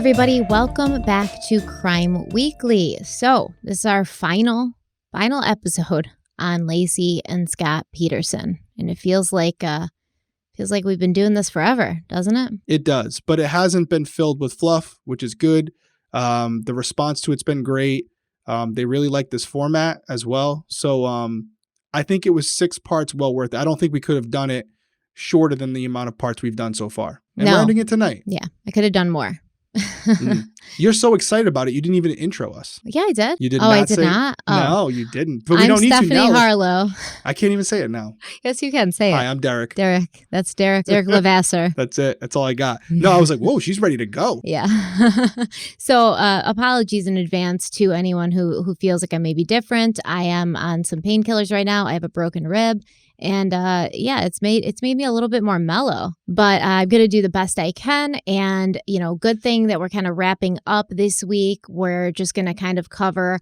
everybody. Welcome back to Crime Weekly. So this is our final episode on Laci and Scott Peterson, and it feels like we've been doing this forever, doesn't it? It does, but it hasn't been filled with fluff, which is good. The response to it's been great. They really like this format as well. So I think it was 6 parts well worth it. I don't think we could have done it shorter than the amount of parts we've done so far. And we're ending it tonight. Yeah, I could have done more. You're so excited about it. You didn't even intro us. Yeah, I did. You did not I did say, not? Oh. No, you didn't. But we I'm don't need Stephanie to now. Harlow. I can't even say it now. Yes, you can say it. Hi, I'm Derek. Derek. That's Derek. Derek Lavasser. That's it. That's all I got. No, I was like, whoa, she's ready to go. Yeah. So apologies in advance to anyone who feels like I may be different. I am on some painkillers right now. I have a broken rib. And it's made me a little bit more mellow, but I'm going to do the best I can. And, good thing that we're kind of wrapping up this week. We're just going to kind of cover,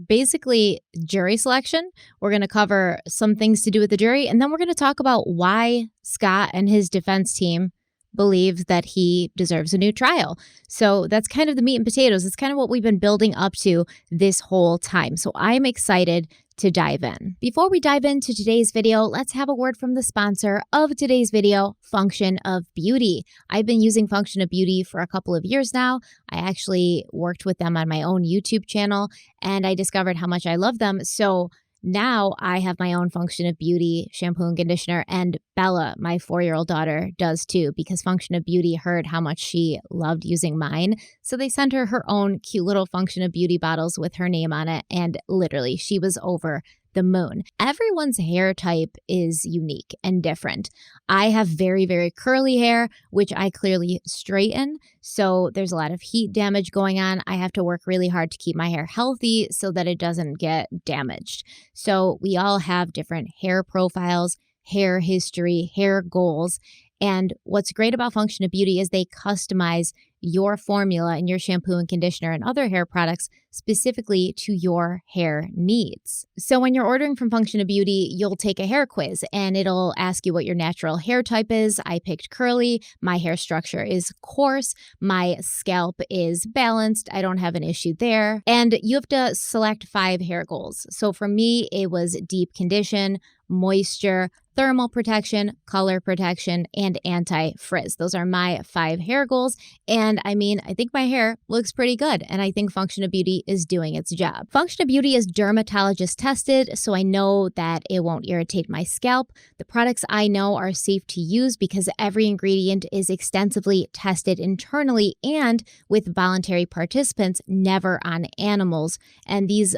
basically jury selection. We're going to cover some things to do with the jury. And then we're going to talk about why Scott and his defense team believes that he deserves a new trial. So that's kind of the meat and potatoes. It's kind of what we've been building up to this whole time. So I'm excited to dive in. Before we dive into today's video, let's have a word from the sponsor of today's video, Function of Beauty. I've been using Function of Beauty for a couple of years now. I actually worked with them on my own YouTube channel, and I discovered how much I love them. So now I have my own Function of Beauty shampoo and conditioner, and Bella, my 4-year-old daughter, does too, because Function of Beauty heard how much she loved using mine. So they sent her own cute little Function of Beauty bottles with her name on it, and literally she was over the moon. Everyone's hair type is unique and different. I have very, very curly hair, which I clearly straighten. So there's a lot of heat damage going on. I have to work really hard to keep my hair healthy so that it doesn't get damaged. So we all have different hair profiles, hair history, hair goals. And what's great about Function of Beauty is they customize your formula and your shampoo and conditioner and other hair products specifically to your hair needs. So when you're ordering from Function of Beauty, you'll take a hair quiz and it'll ask you what your natural hair type is. I picked curly. My hair structure is coarse. My scalp is balanced. I don't have an issue there. And you have to select 5 hair goals. So for me, it was deep condition, moisture, thermal protection, color protection, and anti-frizz. Those are my 5 hair goals. And I think my hair looks pretty good. And I think Function of Beauty is doing its job. Function of Beauty is dermatologist tested, so I know that it won't irritate my scalp. The products I know are safe to use because every ingredient is extensively tested internally and with voluntary participants, never on animals. And these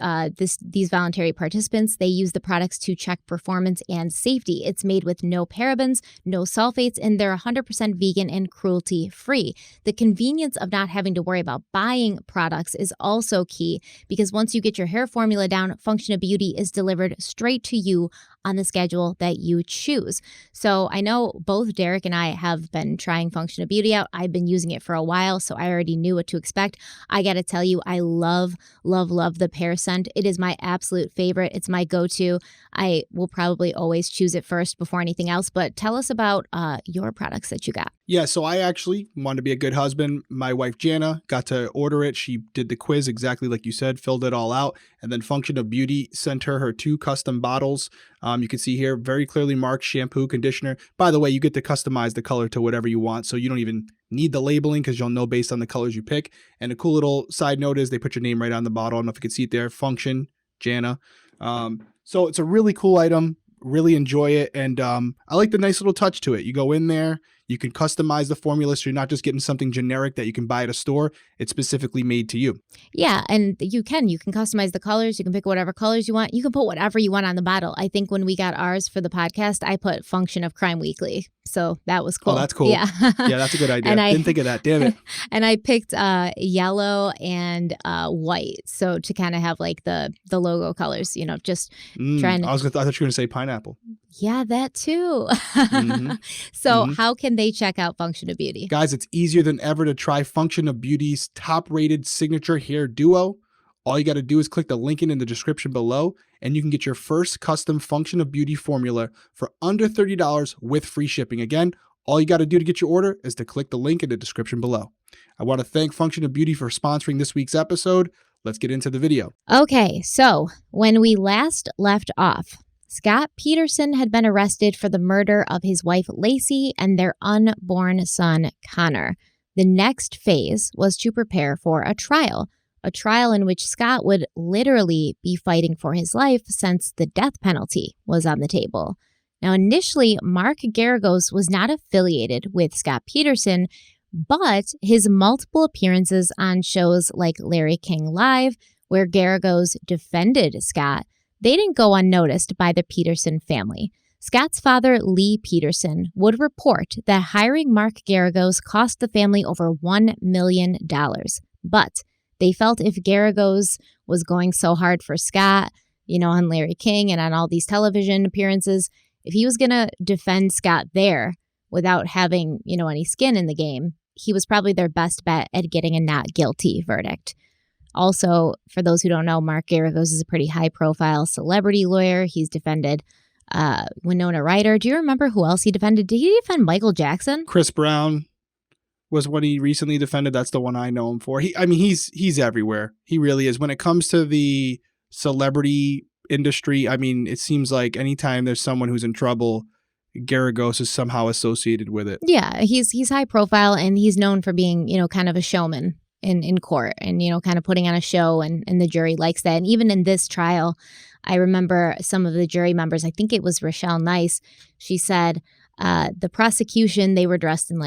voluntary participants, they use the products to check performance and safety. It's made with no parabens, no sulfates, and they're 100% vegan and cruelty-free. The convenience of not having to worry about buying products is also key because once you get your hair formula down, Function of Beauty is delivered straight to you on the schedule that you choose. So I know both Derek and I have been trying Function of Beauty out. I've been using it for a while, so I already knew what to expect. I got to tell you, I love the pear scent. It is my absolute favorite. It's my go-to. I will probably always choose it first before anything else, but tell us about your products that you got. Yeah, so I actually wanted to be a good husband. My wife, Jana, got to order it. She did the quiz exactly like you said, filled it all out, and then Function of Beauty sent her 2 custom bottles. You can see here, very clearly marked shampoo, conditioner. By the way, you get to customize the color to whatever you want, so you don't even need the labeling because you'll know based on the colors you pick. And a cool little side note is they put your name right on the bottle. I don't know if you can see it there, Function, Jana. So it's a really cool item. Really enjoy it. And I like the nice little touch to it. You go in there, you can customize the formula so you're not just getting something generic that you can buy at a store. It's specifically made to you. Yeah, and you can customize the colors. You can pick whatever colors you want. You can put whatever you want on the bottle. I think when we got ours for the podcast, I put Function of Crime Weekly. So that was cool. Oh, that's cool. Yeah. Yeah, that's a good idea. I didn't think of that. Damn it. And I picked yellow and white. So to kind of have like the logo colors, just trying to... I thought you were going to say pineapple. Yeah, that too. So how can they check out Function of Beauty? Guys, it's easier than ever to try Function of Beauty's top-rated signature hair duo. All you got to do is click the link in the description below, and you can get your first custom Function of Beauty formula for under $30 with free shipping. Again, All you got to do to get your order is to click the link in the description below. I want to thank Function of Beauty for sponsoring this week's episode. Let's get into the video. Okay, so when we last left off, Scott Peterson had been arrested for the murder of his wife Laci and their unborn son Conor. The next phase was to prepare for a trial in which Scott would literally be fighting for his life since the death penalty was on the table. Now, initially, Mark Geragos was not affiliated with Scott Peterson, but his multiple appearances on shows like Larry King Live, where Geragos defended Scott, they didn't go unnoticed by the Peterson family. Scott's father, Lee Peterson, would report that hiring Mark Geragos cost the family over $1 million. But they felt if Geragos was going so hard for Scott, on Larry King and on all these television appearances, if he was going to defend Scott there without having, any skin in the game, he was probably their best bet at getting a not guilty verdict. Also, for those who don't know, Mark Geragos is a pretty high-profile celebrity lawyer. He's defended Winona Ryder. Do you remember who else he defended? Did he defend Michael Jackson? Chris Brown was what he recently defended. That's the one I know him for. He's everywhere. He really is. When it comes to the celebrity industry, it seems like anytime there's someone who's in trouble, Geragos is somehow associated with it. Yeah, he's high profile, and he's known for being, kind of a showman in court and, kind of putting on a show, and the jury likes that. And even in this trial, I remember some of the jury members, I think it was Rochelle Nice, she said the prosecution, they were dressed in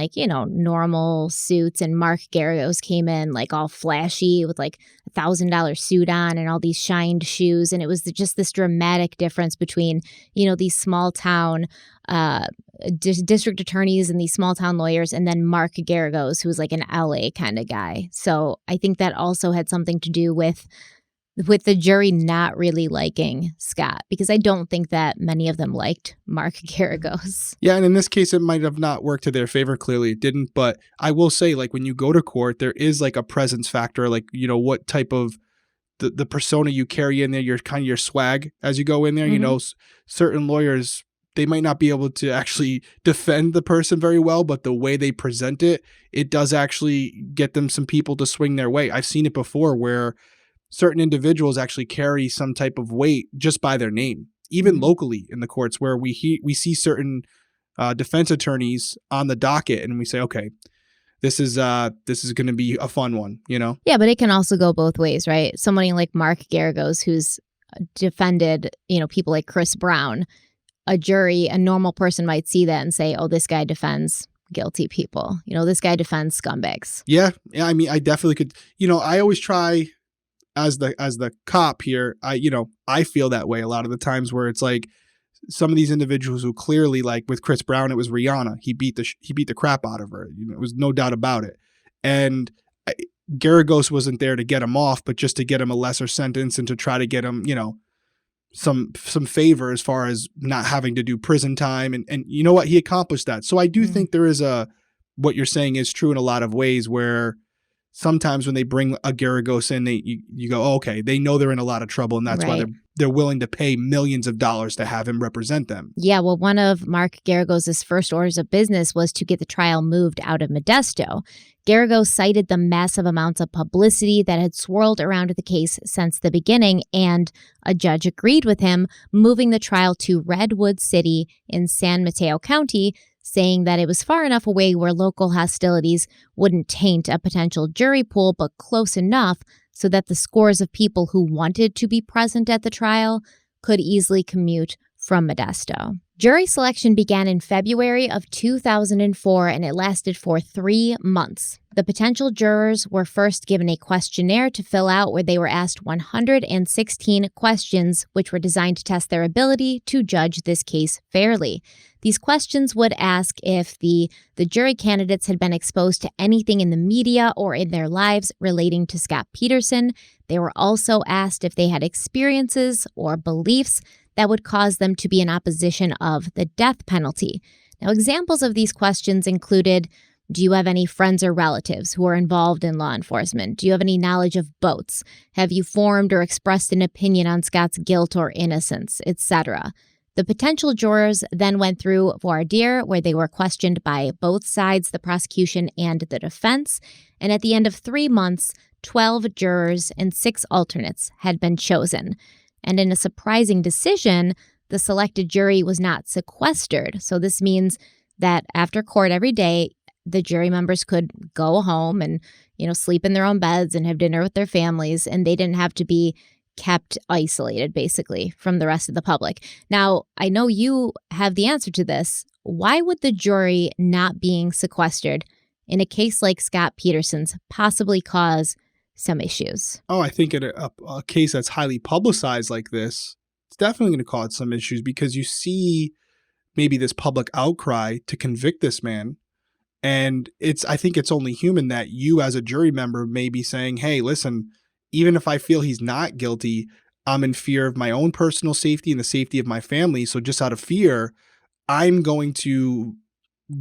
normal suits, and Mark Geragos came in all flashy with $1,000 suit on and all these shined shoes. And it was just this dramatic difference between, these small town district attorneys and these small town lawyers, and then Mark Geragos, who was an LA kind of guy. So I think that also had something to do with the jury not really liking Scott, because I don't think that many of them liked Mark Geragos. Yeah, and in this case, it might have not worked to their favor. Clearly it didn't. But I will say, when you go to court, there is a presence factor, what type of the persona you carry in there, your kind of your swag as you go in there. Mm-hmm. Certain lawyers, they might not be able to actually defend the person very well, but the way they present it, it does actually get them some people to swing their way. I've seen it before where certain individuals actually carry some type of weight just by their name, even locally in the courts, where we see certain defense attorneys on the docket, and we say, okay, this is going to be a fun one, Yeah, but it can also go both ways, right? Somebody like Mark Geragos, who's defended, people like Chris Brown, a jury, a normal person might see that and say, oh, this guy defends guilty people. This guy defends scumbags. Yeah. I definitely could. I always try. As the cop here, I feel that way a lot of the times, where it's some of these individuals who clearly, with Chris Brown, it was Rihanna. He beat the crap out of her. It was no doubt about it. And Geragos wasn't there to get him off, but just to get him a lesser sentence and to try to get him, some favor as far as not having to do prison time. And you know what? He accomplished that. So I do think there is what you're saying is true in a lot of ways, where sometimes when they bring a Geragos in, you go, oh, okay, they know they're in a lot of trouble, and that's why they're willing to pay millions of dollars to have him represent them. Yeah, well, one of Mark Geragos' first orders of business was to get the trial moved out of Modesto. Geragos cited the massive amounts of publicity that had swirled around the case since the beginning, and a judge agreed with him, moving the trial to Redwood City in San Mateo County, saying that it was far enough away where local hostilities wouldn't taint a potential jury pool, but close enough so that the scores of people who wanted to be present at the trial could easily commute from Modesto. Jury selection began in February of 2004, and it lasted for 3 months. The potential jurors were first given a questionnaire to fill out, where they were asked 116 questions, which were designed to test their ability to judge this case fairly. These questions would ask if the jury candidates had been exposed to anything in the media or in their lives relating to Scott Peterson. They were also asked if they had experiences or beliefs that would cause them to be in opposition of the death penalty. Now, examples of these questions included, do you have any friends or relatives who are involved in law enforcement? Do you have any knowledge of boats? Have you formed or expressed an opinion on Scott's guilt or innocence, etc.? The potential jurors then went through voir dire, where they were questioned by both sides, the prosecution and the defense. And at the end of 3 months, 12 jurors and 6 alternates had been chosen. And in a surprising decision, the selected jury was not sequestered. So this means that after court every day, the jury members could go home and, sleep in their own beds and have dinner with their families, and they didn't have to be kept isolated, basically, from the rest of the public. Now, I know you have the answer to this. Why would the jury not being sequestered in a case like Scott Peterson's possibly cause some issues? Oh, I think in a case that's highly publicized like this, it's definitely going to cause some issues because you see maybe this public outcry to convict this man. And I think it's only human that you as a jury member may be saying, hey, listen, even if I feel he's not guilty, I'm in fear of my own personal safety and the safety of my family. So just out of fear, I'm going to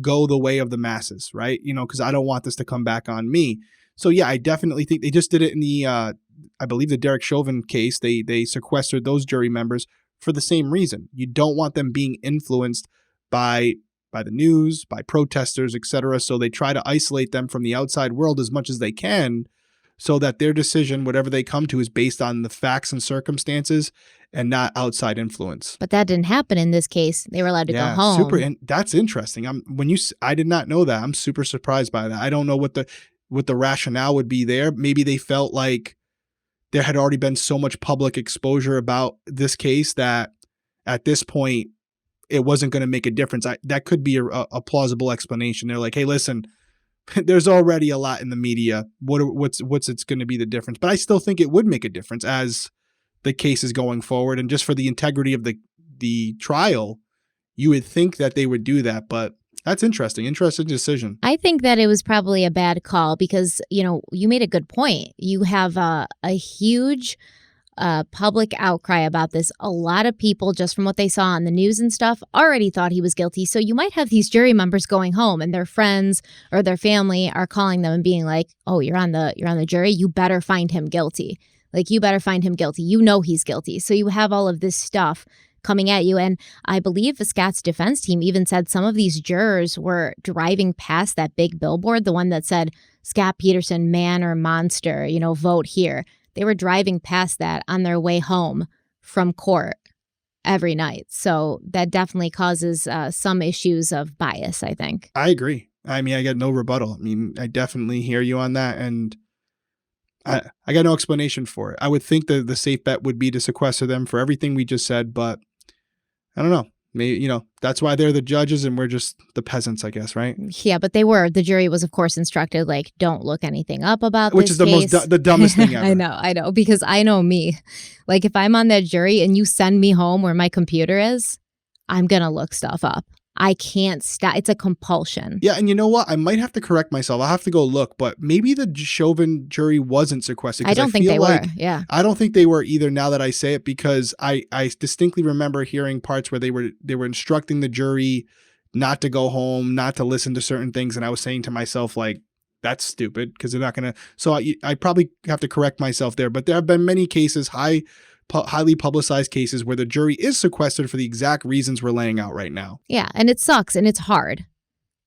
go the way of the masses, right? Because I don't want this to come back on me. So yeah, I definitely think they just did it in the, I believe the Derek Chauvin case. They sequestered those jury members for the same reason. You don't want them being influenced by the news, by protesters, etc. So they try to isolate them from the outside world as much as they can so that their decision, whatever they come to, is based on the facts and circumstances and not outside influence. But that didn't happen in this case. They were allowed to go home. And that's interesting. I did not know that. I'm super surprised by that. I don't know what the rationale would be there. Maybe they felt like there had already been so much public exposure about this case that at this point it wasn't going to make a difference. That could be a plausible explanation. They're like, hey, listen, there's already a lot in the media. What's it's going to be the difference? But I still think it would make a difference as the case is going forward, and just for the integrity of the trial, you would think that they would do that. But that's interesting decision. I think that it was probably a bad call because you made a good point. You have a huge public outcry about this. A lot of people, just from what they saw on the news and stuff, already thought he was guilty. So you might have these jury members going home and their friends or their family are calling them and being like, oh, you're on the jury. You better find him guilty. Like, you better find him guilty. He's guilty. So you have all of this stuff coming at you. And I believe the Scott's defense team even said some of these jurors were driving past that big billboard, the one that said Scott Peterson, man or monster, vote here. They were driving past that on their way home from court every night. So that definitely causes some issues of bias, I think. I agree. I mean, I got no rebuttal. I mean, I definitely hear you on that. And I got no explanation for it. I would think that the safe bet would be to sequester them for everything we just said, but I don't know. Maybe, that's why they're the judges and we're just the peasants, I guess, right? Yeah, but the jury was, of course, instructed, like, don't look anything up about Which this is case. the dumbest thing ever. I know, because I know me. Like, if I'm on that jury and you send me home where my computer is, I'm going to look stuff up. I can't stop. It's a compulsion. Yeah, and you know what? I might have to correct myself. I'll have to go look, but maybe the Chauvin jury wasn't sequestered. I don't think they were, yeah. I don't think they were either now that I say it, because I distinctly remember hearing parts where they were instructing the jury not to go home, not to listen to certain things, and I was saying to myself, like, that's stupid, because they're not going to. So I probably have to correct myself there, but there have been many cases, highly publicized cases where the jury is sequestered for the exact reasons we're laying out right now. Yeah, and it sucks and it's hard,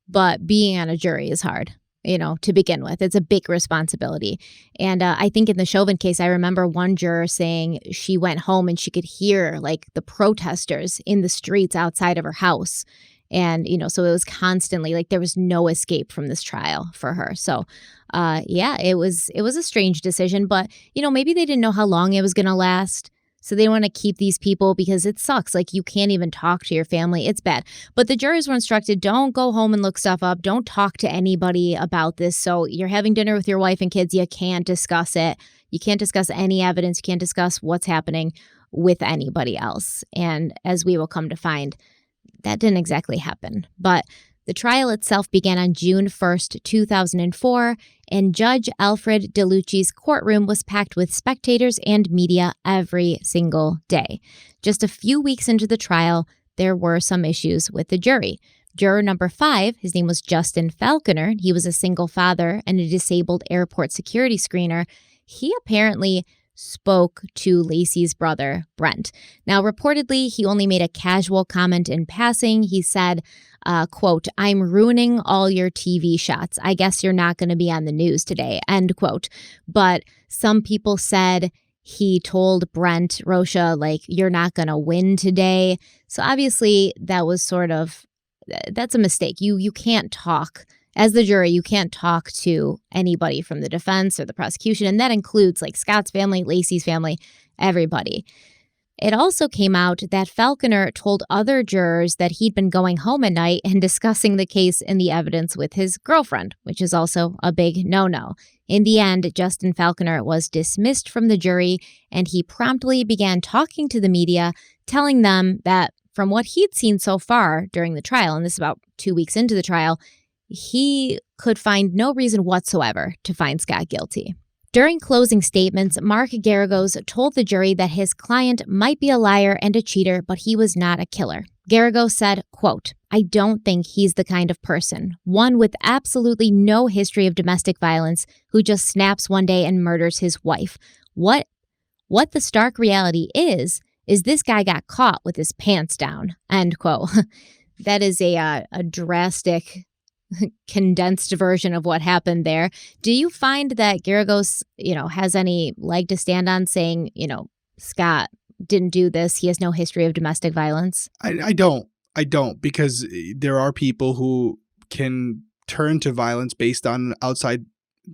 but being on a jury is hard, to begin with. It's a big responsibility. And I think in the Chauvin case, I remember one juror saying she went home and she could hear like the protesters in the streets outside of her house. And, so it was constantly like there was no escape from this trial for her. So, yeah, it was a strange decision, but, maybe they didn't know how long it was going to last. So they want to keep these people because it sucks. Like, you can't even talk to your family. It's bad. But the jurors were instructed, don't go home and look stuff up. Don't talk to anybody about this. So you're having dinner with your wife and kids. You can't discuss it. You can't discuss any evidence. You can't discuss what's happening with anybody else. And as we will come to find, that didn't exactly happen. But the trial itself began on June 1st, 2004, and Judge Alfred DeLucci's courtroom was packed with spectators and media every single day. Just a few weeks into the trial, there were some issues with the jury. Juror number 5, his name was Justin Falconer. He was a single father and a disabled airport security screener. He apparently spoke to Laci's brother, Brent. Now, reportedly, he only made a casual comment in passing. He said, quote, "I'm ruining all your TV shots. I guess you're not going to be on the news today," end quote. But some people said he told Brent Rocha, like, "You're not going to win today." So obviously that was that's a mistake. You can't talk. As the jury, you can't talk to anybody from the defense or the prosecution, and that includes like Scott's family, Laci's family, everybody. It also came out that Falconer told other jurors that he'd been going home at night and discussing the case and the evidence with his girlfriend, which is also a big no-no. In the end, Justin Falconer was dismissed from the jury, and he promptly began talking to the media, telling them that from what he'd seen so far during the trial, and this is about 2 weeks into the trial, he could find no reason whatsoever to find Scott guilty. During closing statements, Mark Garagos told the jury that his client might be a liar and a cheater, but he was not a killer. Garagos said, quote, "I don't think he's the kind of person, one with absolutely no history of domestic violence, who just snaps one day and murders his wife. What the stark reality is this guy got caught with his pants down," end quote. That is a drastic, condensed version of what happened there. Do you find that Garagos, has any leg to stand on saying, Scott didn't do this, he has no history of domestic violence? I don't, because there are people who can turn to violence based on outside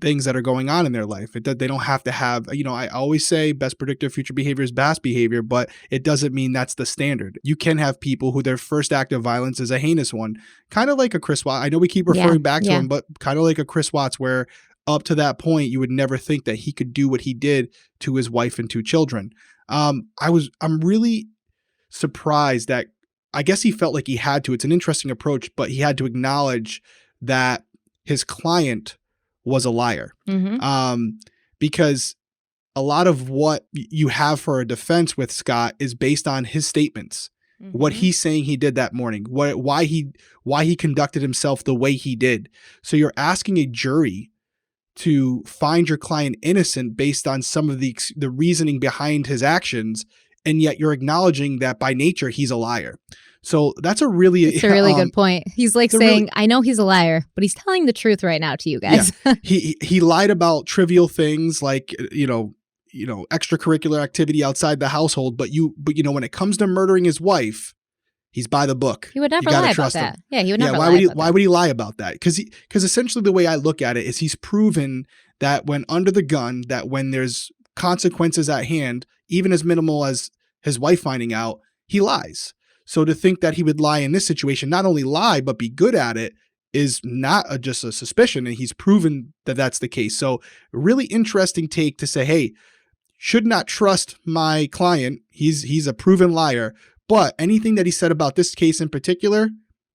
things that are going on in their life. They don't have to have, I always say best predictor of future behavior is past behavior, but it doesn't mean that's the standard. You can have people who their first act of violence is a heinous one, kind of like a Chris Watts. I know we keep referring back to him, but kind of like a Chris Watts, where up to that point, you would never think that he could do what he did to his wife and 2 children. I'm really surprised that, I guess he felt like he had to. It's an interesting approach, but he had to acknowledge that his client was a liar. Because a lot of what you have for a defense with Scott is based on his statements, what he's saying he did that morning, why he conducted himself the way he did. So you're asking a jury to find your client innocent based on some of the reasoning behind his actions, and yet you're acknowledging that by nature he's a liar. So that's a really good point. He's like saying, I know he's a liar, but he's telling the truth right now to you guys. Yeah. He lied about trivial things like, extracurricular activity outside the household. But when it comes to murdering his wife, he's by the book. He would never lie about that. Yeah, he would never lie about that. Why would he lie about that? Because essentially the way I look at it is he's proven that when under the gun, that when there's consequences at hand, even as minimal as his wife finding out, he lies. So to think that he would lie in this situation, not only lie, but be good at it, is not just a suspicion. And he's proven that that's the case. So really interesting take to say, hey, should not trust my client. He's a proven liar. But anything that he said about this case in particular,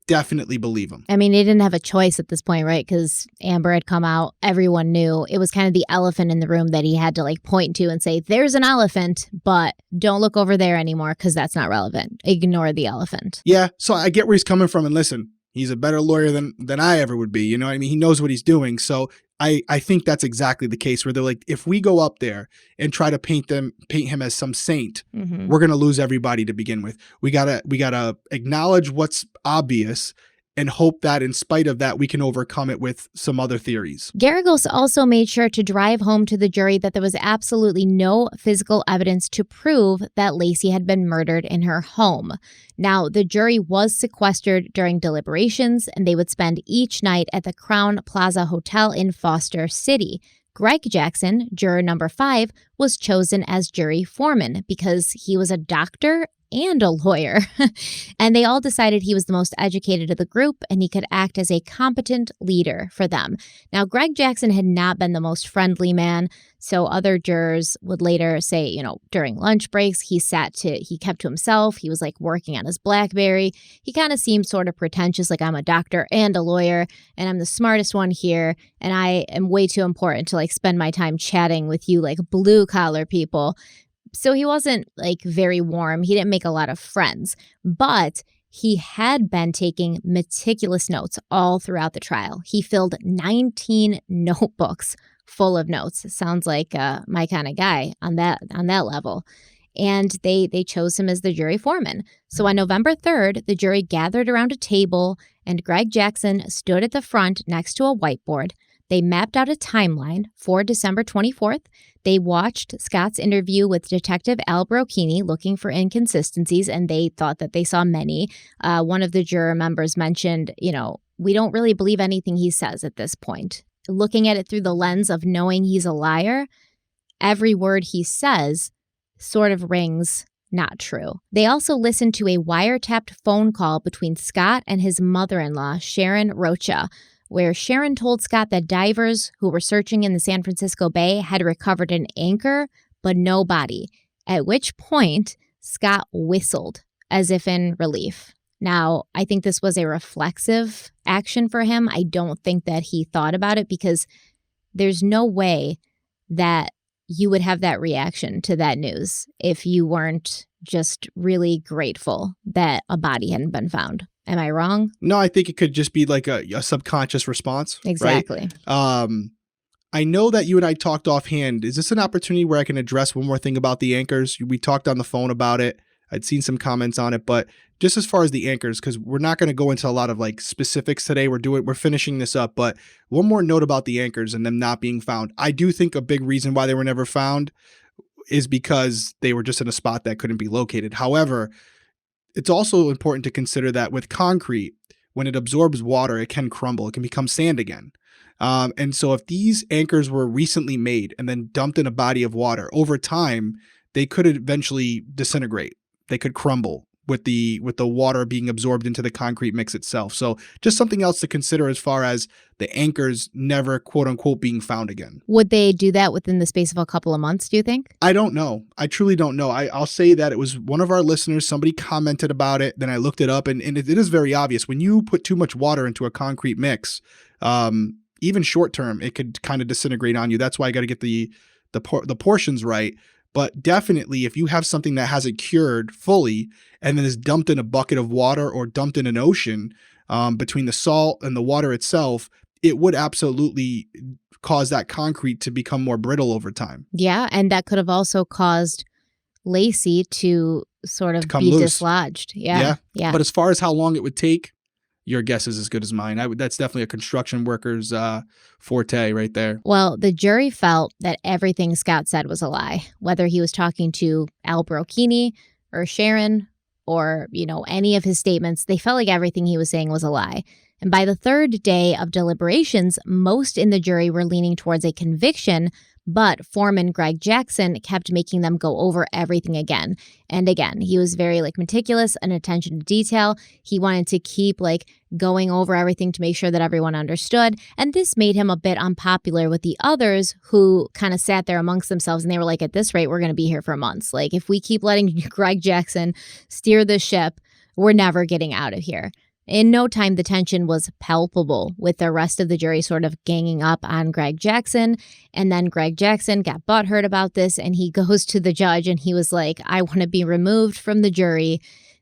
definitely believe him. I mean, he didn't have a choice at this point, right? Because Amber had come out. Everyone knew. It was kind of the elephant in the room that he had to point to and say, there's an elephant, but don't look over there anymore because that's not relevant. Ignore the elephant. Yeah. So I get where he's coming from. And listen, he's a better lawyer than I ever would be. You know what I mean? He knows what he's doing. So I think that's exactly the case where they're like, if we go up there and try to paint him as some saint, we're going to lose everybody to begin with. We gotta acknowledge what's obvious and hope that in spite of that, we can overcome it with some other theories. Garagos also made sure to drive home to the jury that there was absolutely no physical evidence to prove that Laci had been murdered in her home. Now, the jury was sequestered during deliberations, and they would spend each night at the Crown Plaza Hotel in Foster City. Greg Jackson, juror number 5, was chosen as jury foreman because he was a doctor and a lawyer. And they all decided he was the most educated of the group and he could act as a competent leader for them. Now, Greg Jackson had not been the most friendly man, so other jurors would later say, during lunch breaks, he kept to himself. He was working on his BlackBerry. He kind of seemed sort of pretentious, like I'm a doctor and a lawyer and I'm the smartest one here and I am way too important to spend my time chatting with you blue collar people. So he wasn't very warm. He didn't make a lot of friends, but he had been taking meticulous notes all throughout the trial. He filled 19 notebooks full of notes. It sounds like my kind of guy on that level. And they chose him as the jury foreman. So on November 3rd, the jury gathered around a table, and Greg Jackson stood at the front next to a whiteboard. They mapped out a timeline for December 24th. They watched Scott's interview with Detective Al Brocchini looking for inconsistencies, and they thought that they saw many. One of the juror members mentioned, we don't really believe anything he says at this point. Looking at it through the lens of knowing he's a liar, every word he says sort of rings not true. They also listened to a wiretapped phone call between Scott and his mother-in-law, Sharon Rocha, where Sharon told Scott that divers who were searching in the San Francisco Bay had recovered an anchor, but no body, at which point Scott whistled as if in relief. Now, I think this was a reflexive action for him. I don't think that he thought about it, because there's no way that you would have that reaction to that news if you weren't just really grateful that a body hadn't been found. Am I wrong? No, I think it could just be like a subconscious response. Exactly. Right? I know that you and I talked offhand. Is this an opportunity where I can address one more thing about the anchors? We talked on the phone about it. I'd seen some comments on it, but just as far as the anchors, because we're not going to go into a lot of like specifics today. We're finishing this up, but one more note about the anchors and them not being found. I do think a big reason why they were never found is because they were just in a spot that couldn't be located. However, it's also important to consider that with concrete, when it absorbs water, it can crumble. It can become sand again. And so if these anchors were recently made and then dumped in a body of water, over time, they could eventually disintegrate. They could crumble with the water being absorbed into the concrete mix itself. So just something else to consider as far as the anchors never, quote unquote, being found again. Would they do that within the space of a couple of months, do you think? I don't know. I truly don't know. I'll say that it was one of our listeners. Somebody commented about it. Then I looked it up, and it is very obvious. When you put too much water into a concrete mix, even short term, it could kind of disintegrate on you. That's why I got to get the portions right. But definitely, if you have something that hasn't cured fully and then is dumped in a bucket of water or dumped in an ocean, between the salt and the water itself, it would absolutely cause that concrete to become more brittle over time. Yeah, and that could have also caused Laci to sort of be loose. Dislodged. Yeah. But as far as how long it would take, your guess is as good as mine. That's definitely a construction worker's forte right there. Well, the jury felt that everything Scott said was a lie, whether he was talking to Al Brocchini or Sharon or, any of his statements. They felt like everything he was saying was a lie. And by the third day of deliberations, most in the jury were leaning towards a conviction, but Foreman Greg Jackson kept making them go over everything again and again. He was very meticulous and attention to detail. He wanted to keep going over everything to make sure that everyone understood. And this made him a bit unpopular with the others, who kind of sat there amongst themselves and they were like, at this rate, we're going to be here for months. If we keep letting Greg Jackson steer the ship, we're never getting out of here. In no time, the tension was palpable, with the rest of the jury sort of ganging up on Greg Jackson. And then Greg Jackson got butthurt about this, and he goes to the judge and he was like, I want to be removed from the jury.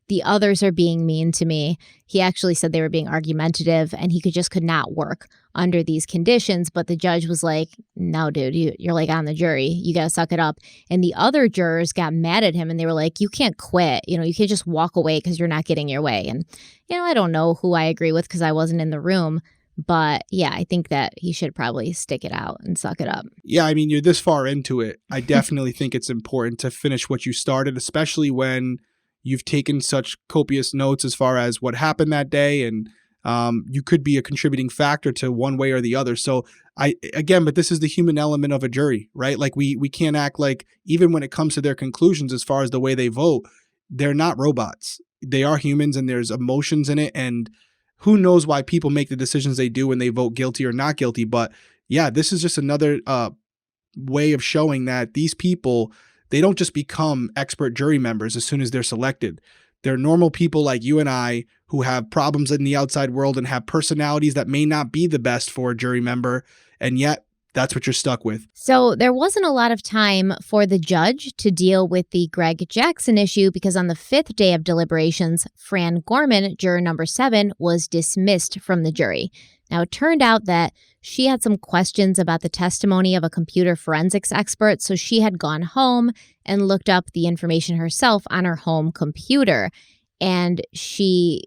The others are being mean to me. He actually said they were being argumentative and he could not work under these conditions. But the judge was like, no, dude, you're on the jury. You got to suck it up. And the other jurors got mad at him and they were like, you can't quit. You can't just walk away because you're not getting your way. And, I don't know who I agree with because I wasn't in the room. But yeah, I think that he should probably stick it out and suck it up. Yeah, I mean, you're this far into it. I definitely think it's important to finish what you started, especially when you've taken such copious notes as far as what happened that day, and you could be a contributing factor to one way or the other. So but this is the human element of a jury, right? We can't act like, even when it comes to their conclusions as far as the way they vote, they're not robots. They are humans and there's emotions in it. And who knows why people make the decisions they do when they vote guilty or not guilty. But yeah, this is just another way of showing that these people, they don't just become expert jury members as soon as they're selected. They're normal people like you and I who have problems in the outside world and have personalities that may not be the best for a jury member. And yet that's what you're stuck with. So there wasn't a lot of time for the judge to deal with the Greg Jackson issue, because on the fifth day of deliberations, Fran Gorman, juror number 7, was dismissed from the jury. Now, it turned out that she had some questions about the testimony of a computer forensics expert, so she had gone home and looked up the information herself on her home computer. And she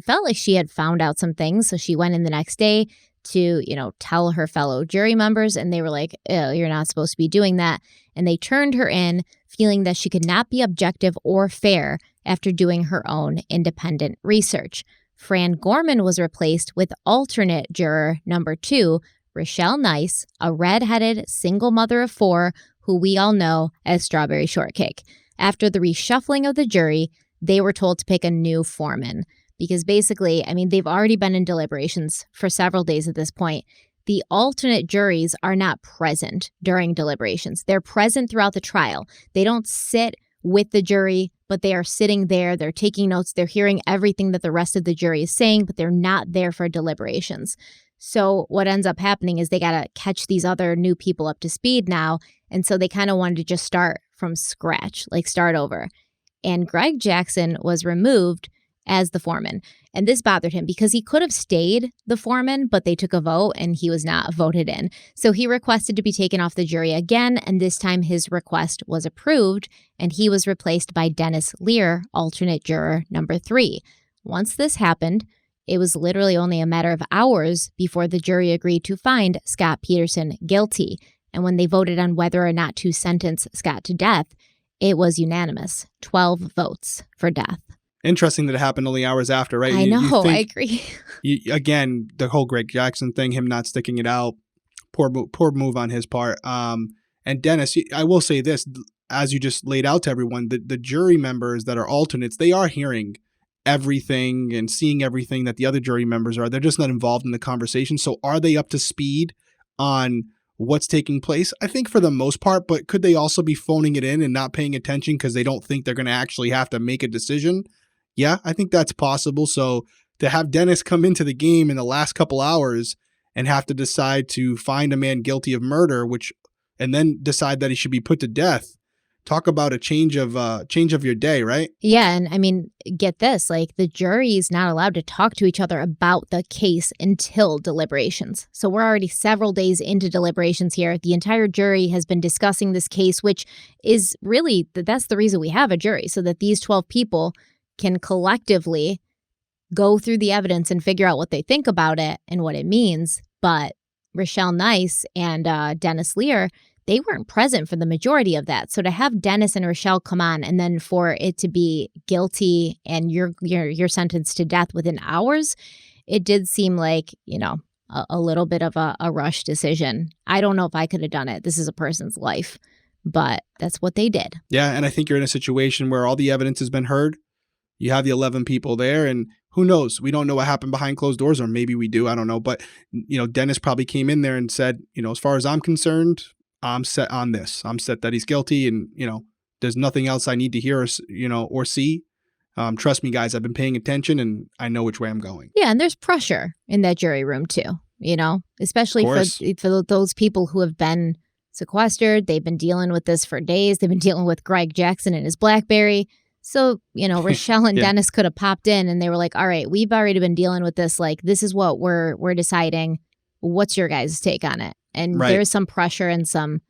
felt like she had found out some things, so she went in the next day to, tell her fellow jury members, and they were like, "Ew, you're not supposed to be doing that." And they turned her in, feeling that she could not be objective or fair after doing her own independent research. Fran Gorman was replaced with alternate juror number 2, Rochelle Nice, a redheaded single mother of 4 who we all know as Strawberry Shortcake. After the reshuffling of the jury, they were told to pick a new foreman because basically, they've already been in deliberations for several days at this point. The alternate juries are not present during deliberations. They're present throughout the trial. They don't sit with the jury, but they are sitting there. They're taking notes. They're hearing everything that the rest of the jury is saying, but they're not there for deliberations. So what ends up happening is they got to catch these other new people up to speed now. And so they kind of wanted to just start from scratch, like start over. And Greg Jackson was removed as the foreman. And this bothered him because he could have stayed the foreman, but they took a vote and he was not voted in. So he requested to be taken off the jury again, and this time his request was approved, and he was replaced by Dennis Lear, alternate juror number 3. Once this happened, it was literally only a matter of hours before the jury agreed to find Scott Peterson guilty. And when they voted on whether or not to sentence Scott to death, it was unanimous, 12 votes for death. Interesting that it happened only hours after, right? I know, I agree. Again, the whole Greg Jackson thing, him not sticking it out, poor move on his part. And Dennis, I will say this, as you just laid out to everyone, the jury members that are alternates, they are hearing everything and seeing everything that the other jury members are. They're just not involved in the conversation. So are they up to speed on what's taking place? I think for the most part, but could they also be phoning it in and not paying attention because they don't think they're going to actually have to make a decision? Yeah, I think that's possible. So to have Dennis come into the game in the last couple hours and have to decide to find a man guilty of murder, and then decide that he should be put to death, talk about a change of your day, right? Yeah, and get this, like the jury is not allowed to talk to each other about the case until deliberations. So we're already several days into deliberations here. The entire jury has been discussing this case, which is really, that's the reason we have a jury, so that these 12 people can collectively go through the evidence and figure out what they think about it and what it means. But Rochelle Nice and Dennis Lear, they weren't present for the majority of that. So to have Dennis and Rochelle come on and then for it to be guilty and you're sentenced to death within hours, it did seem like, a little bit of a rush decision. I don't know if I could have done it. This is a person's life, but that's what they did. Yeah, and I think you're in a situation where all the evidence has been heard. You have the 11 people there, and who knows? We don't know what happened behind closed doors, or maybe we do. I don't know. But, Dennis probably came in there and said, as far as I'm concerned, I'm set on this. I'm set that he's guilty, and, there's nothing else I need to hear or see. Trust me, guys, I've been paying attention, and I know which way I'm going. Yeah, and there's pressure in that jury room, too, especially for those people who have been sequestered. They've been dealing with this for days. They've been dealing with Greg Jackson and his BlackBerry. So, Rochelle and Dennis could have popped in and they were like, all right, we've already been dealing with this. Like, this is what we're deciding. What's your guys' take on it? And there's some pressure and some,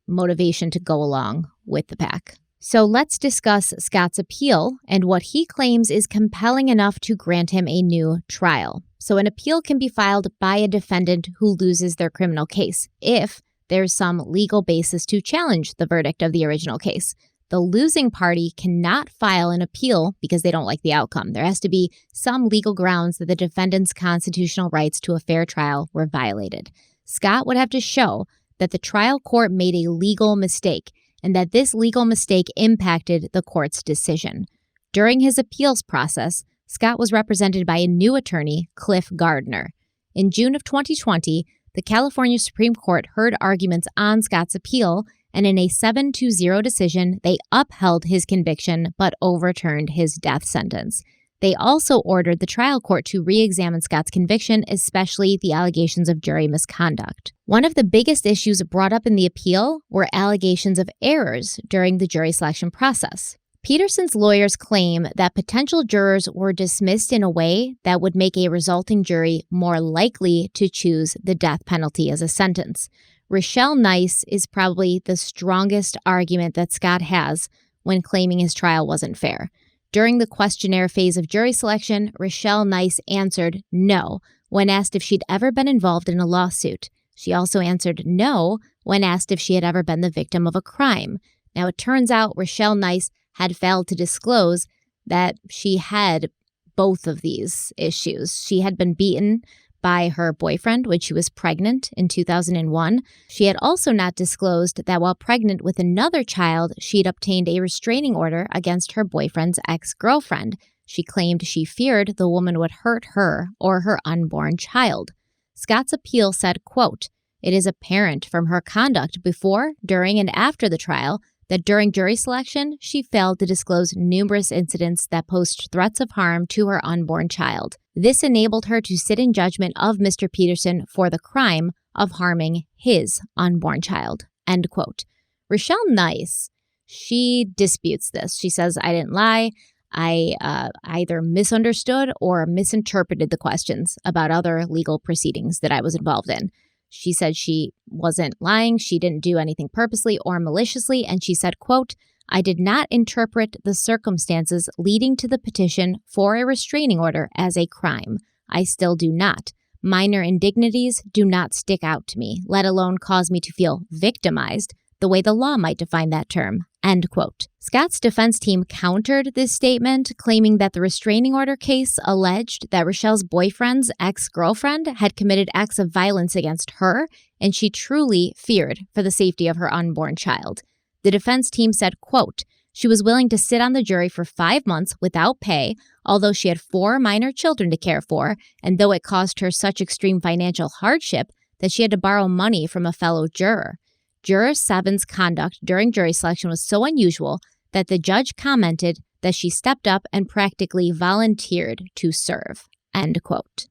motivation to go along with the pack. So let's discuss Scott's appeal and what he claims is compelling enough to grant him a new trial. So an appeal can be filed by a defendant who loses their criminal case if there's some legal basis to challenge the verdict of the original case. The losing party cannot file an appeal because they don't like the outcome. There has to be some legal grounds that the defendant's constitutional rights to a fair trial were violated. Scott would have to show that the trial court made a legal mistake and that this legal mistake impacted the court's decision. During his appeals process, Scott was represented by a new attorney, Cliff Gardner. In June of 2020, the California Supreme Court heard arguments on Scott's appeal, and in a 7-0 decision, they upheld his conviction but overturned his death sentence. They also ordered the trial court to re-examine Scott's conviction, especially the allegations of jury misconduct. One of the biggest issues brought up in the appeal were allegations of errors during the jury selection process. Peterson's lawyers claim that potential jurors were dismissed in a way that would make a resulting jury more likely to choose the death penalty as a sentence. Rochelle Nice is probably the strongest argument that Scott has when claiming his trial wasn't fair. During the questionnaire phase of jury selection, Rochelle Nice answered no when asked if she'd ever been involved in a lawsuit. She also answered no when asked if she had ever been the victim of a crime. Now, it turns out Rochelle Nice had failed to disclose that she had both of these issues. She had been beaten by her boyfriend when she was pregnant in 2001. She had also not disclosed that while pregnant with another child, she'd obtained a restraining order against her boyfriend's ex-girlfriend. She claimed she feared the woman would hurt her or her unborn child. Scott's appeal said, quote, "It is apparent from her conduct before, during, and after the trial that during jury selection, she failed to disclose numerous incidents that posed threats of harm to her unborn child. This enabled her to sit in judgment of Mr. Peterson for the crime of harming his unborn child." End quote. Rochelle Nice, she disputes this. She says, "I didn't lie. I either misunderstood or misinterpreted the questions about other legal proceedings that I was involved in." She said she wasn't lying, she didn't do anything purposely or maliciously, and she said, quote, "I did not interpret the circumstances leading to the petition for a restraining order as a crime. I still do not. Minor indignities do not stick out to me, let alone cause me to feel victimized, the way the law might define that term." End quote. Scott's defense team countered this statement, claiming that the restraining order case alleged that Rochelle's boyfriend's ex-girlfriend had committed acts of violence against her, and she truly feared for the safety of her unborn child. The defense team said, quote, "She was willing to sit on the jury for 5 months without pay, although she had 4 minor children to care for, and though it caused her such extreme financial hardship that she had to borrow money from a fellow juror. Juror 7's conduct during jury selection was so unusual that the judge commented that she stepped up and practically volunteered to serve." End quote.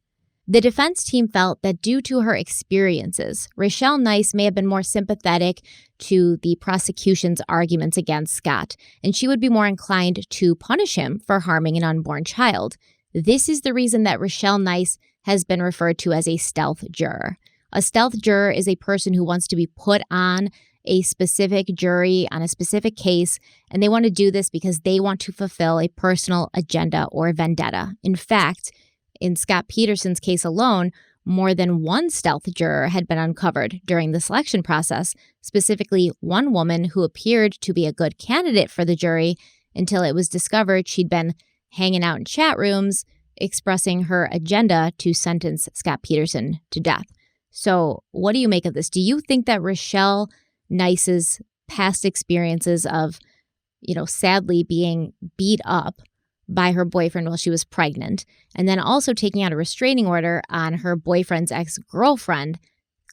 The defense team felt that due to her experiences, Rochelle Nice may have been more sympathetic to the prosecution's arguments against Scott, and she would be more inclined to punish him for harming an unborn child. This is the reason that Rochelle Nice has been referred to as a stealth juror. A stealth juror is a person who wants to be put on a specific jury on a specific case, and they want to do this because they want to fulfill a personal agenda or vendetta. In fact, in Scott Peterson's case alone, more than one stealth juror had been uncovered during the selection process, specifically one woman who appeared to be a good candidate for the jury until it was discovered she'd been hanging out in chat rooms expressing her agenda to sentence Scott Peterson to death. So what do you make of this? Do you think that Rochelle Nice's past experiences of, sadly being beat up by her boyfriend while she was pregnant, and then also taking out a restraining order on her boyfriend's ex-girlfriend,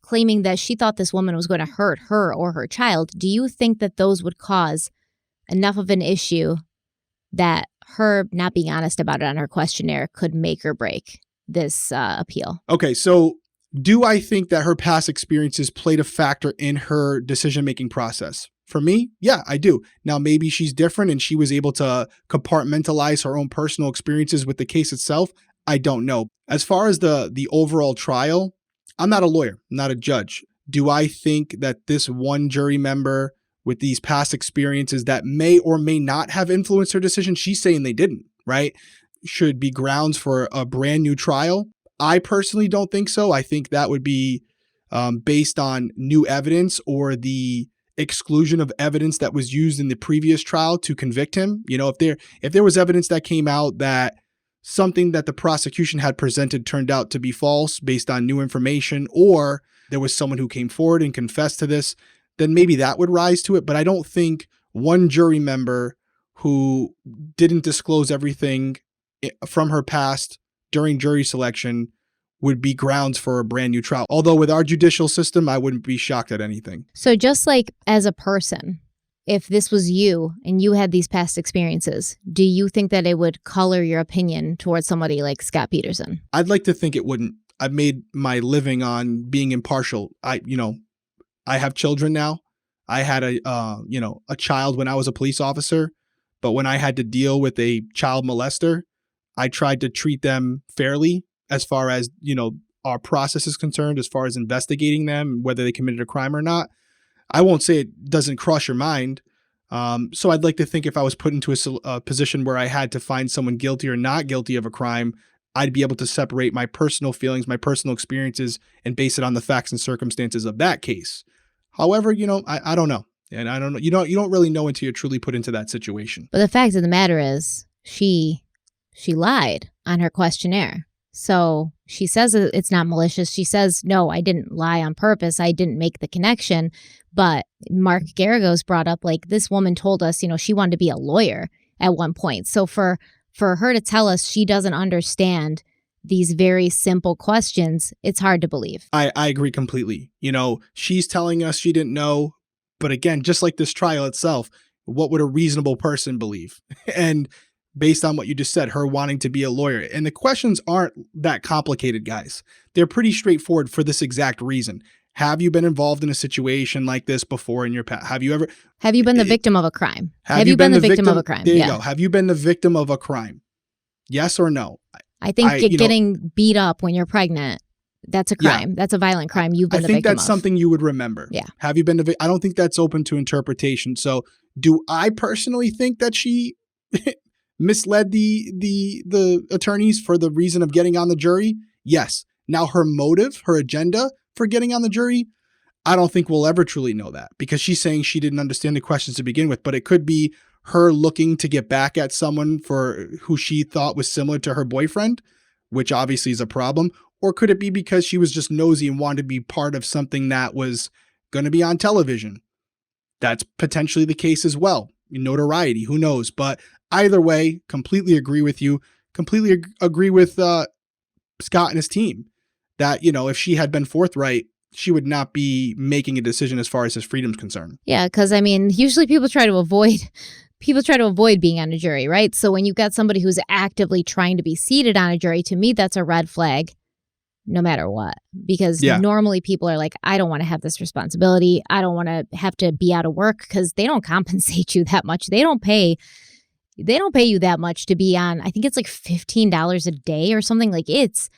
claiming that she thought this woman was going to hurt her or her child, do you think that those would cause enough of an issue that her not being honest about it on her questionnaire could make or break this appeal? Okay, so do I think that her past experiences played a factor in her decision-making process? For me, yeah, I do. Now, maybe she's different and she was able to compartmentalize her own personal experiences with the case itself. I don't know. As far as the overall trial, I'm not a lawyer, not a judge. Do I think that this one jury member with these past experiences that may or may not have influenced her decision, she's saying they didn't, right, should be grounds for a brand new trial? I personally don't think so. I think that would be based on new evidence or the exclusion of evidence that was used in the previous trial to convict him. If there was evidence that came out that something that the prosecution had presented turned out to be false based on new information, or there was someone who came forward and confessed to this, then maybe that would rise to it. But I don't think one jury member who didn't disclose everything from her past during jury selection would be grounds for a brand new trial. Although with our judicial system, I wouldn't be shocked at anything. So just like as a person, if this was you and you had these past experiences, do you think that it would color your opinion towards somebody like Scott Peterson? I'd like to think it wouldn't. I've made my living on being impartial. I have children now. I had a child when I was a police officer. But when I had to deal with a child molester, I tried to treat them fairly as far as, our process is concerned, as far as investigating them, whether they committed a crime or not. I won't say it doesn't cross your mind. So I'd like to think if I was put into a position where I had to find someone guilty or not guilty of a crime, I'd be able to separate my personal feelings, my personal experiences, and base it on the facts and circumstances of that case. However, I don't know. And I don't know. You don't really know until you're truly put into that situation. But the fact of the matter is she lied on her questionnaire. So she says it's not malicious. She says, no, I didn't lie on purpose. I didn't make the connection. But Mark Garagos brought up, like, this woman told us, she wanted to be a lawyer at one point. So for her to tell us she doesn't understand these very simple questions, it's hard to believe. I agree completely. She's telling us she didn't know. But again, just like this trial itself, what would a reasonable person believe? And based on what you just said, her wanting to be a lawyer. And the questions aren't that complicated, guys. They're pretty straightforward for this exact reason. Have you been involved in a situation like this before in your past? Have you been the victim of a crime? Have you been the victim of a crime? There you go. Have you been the victim of a crime? Yes or no? I think getting beat up when you're pregnant, that's a crime. Yeah. That's a violent crime. You've been the victim of. I think that's something you would remember. Yeah. Have you been the I don't think that's open to interpretation. So do I personally think that she misled the attorneys for the reason of getting on the jury? Yes. Now her motive, her agenda for getting on the jury, I don't think we'll ever truly know that, because she's saying she didn't understand the questions to begin with. But it could be her looking to get back at someone for who she thought was similar to her boyfriend, which obviously is a problem. Or could it be because she was just nosy and wanted to be part of something that was going to be on television? That's potentially the case as well. Notoriety, who knows? But either way, completely agree with you. Completely agree with Scott and his team that, if she had been forthright, she would not be making a decision as far as his freedom's concerned. Yeah, because usually people try to avoid being on a jury, right? So when you've got somebody who's actively trying to be seated on a jury, to me, that's a red flag no matter what. Because normally people are like, I don't want to have this responsibility. I don't want to have to be out of work, because they don't compensate you that much. They don't pay you that much to be on. I think it's like $15 a day or something. Like it's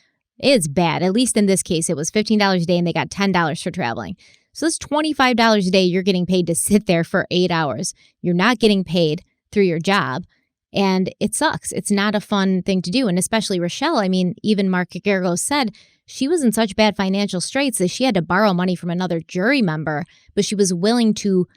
bad. At least in this case, it was $15 a day and they got $10 for traveling. So it's $25 a day you're getting paid to sit there for 8 hours. You're not getting paid through your job. And it sucks. It's not a fun thing to do. And especially Rochelle, even Mark Garagos said she was in such bad financial straits that she had to borrow money from another jury member, but she was willing to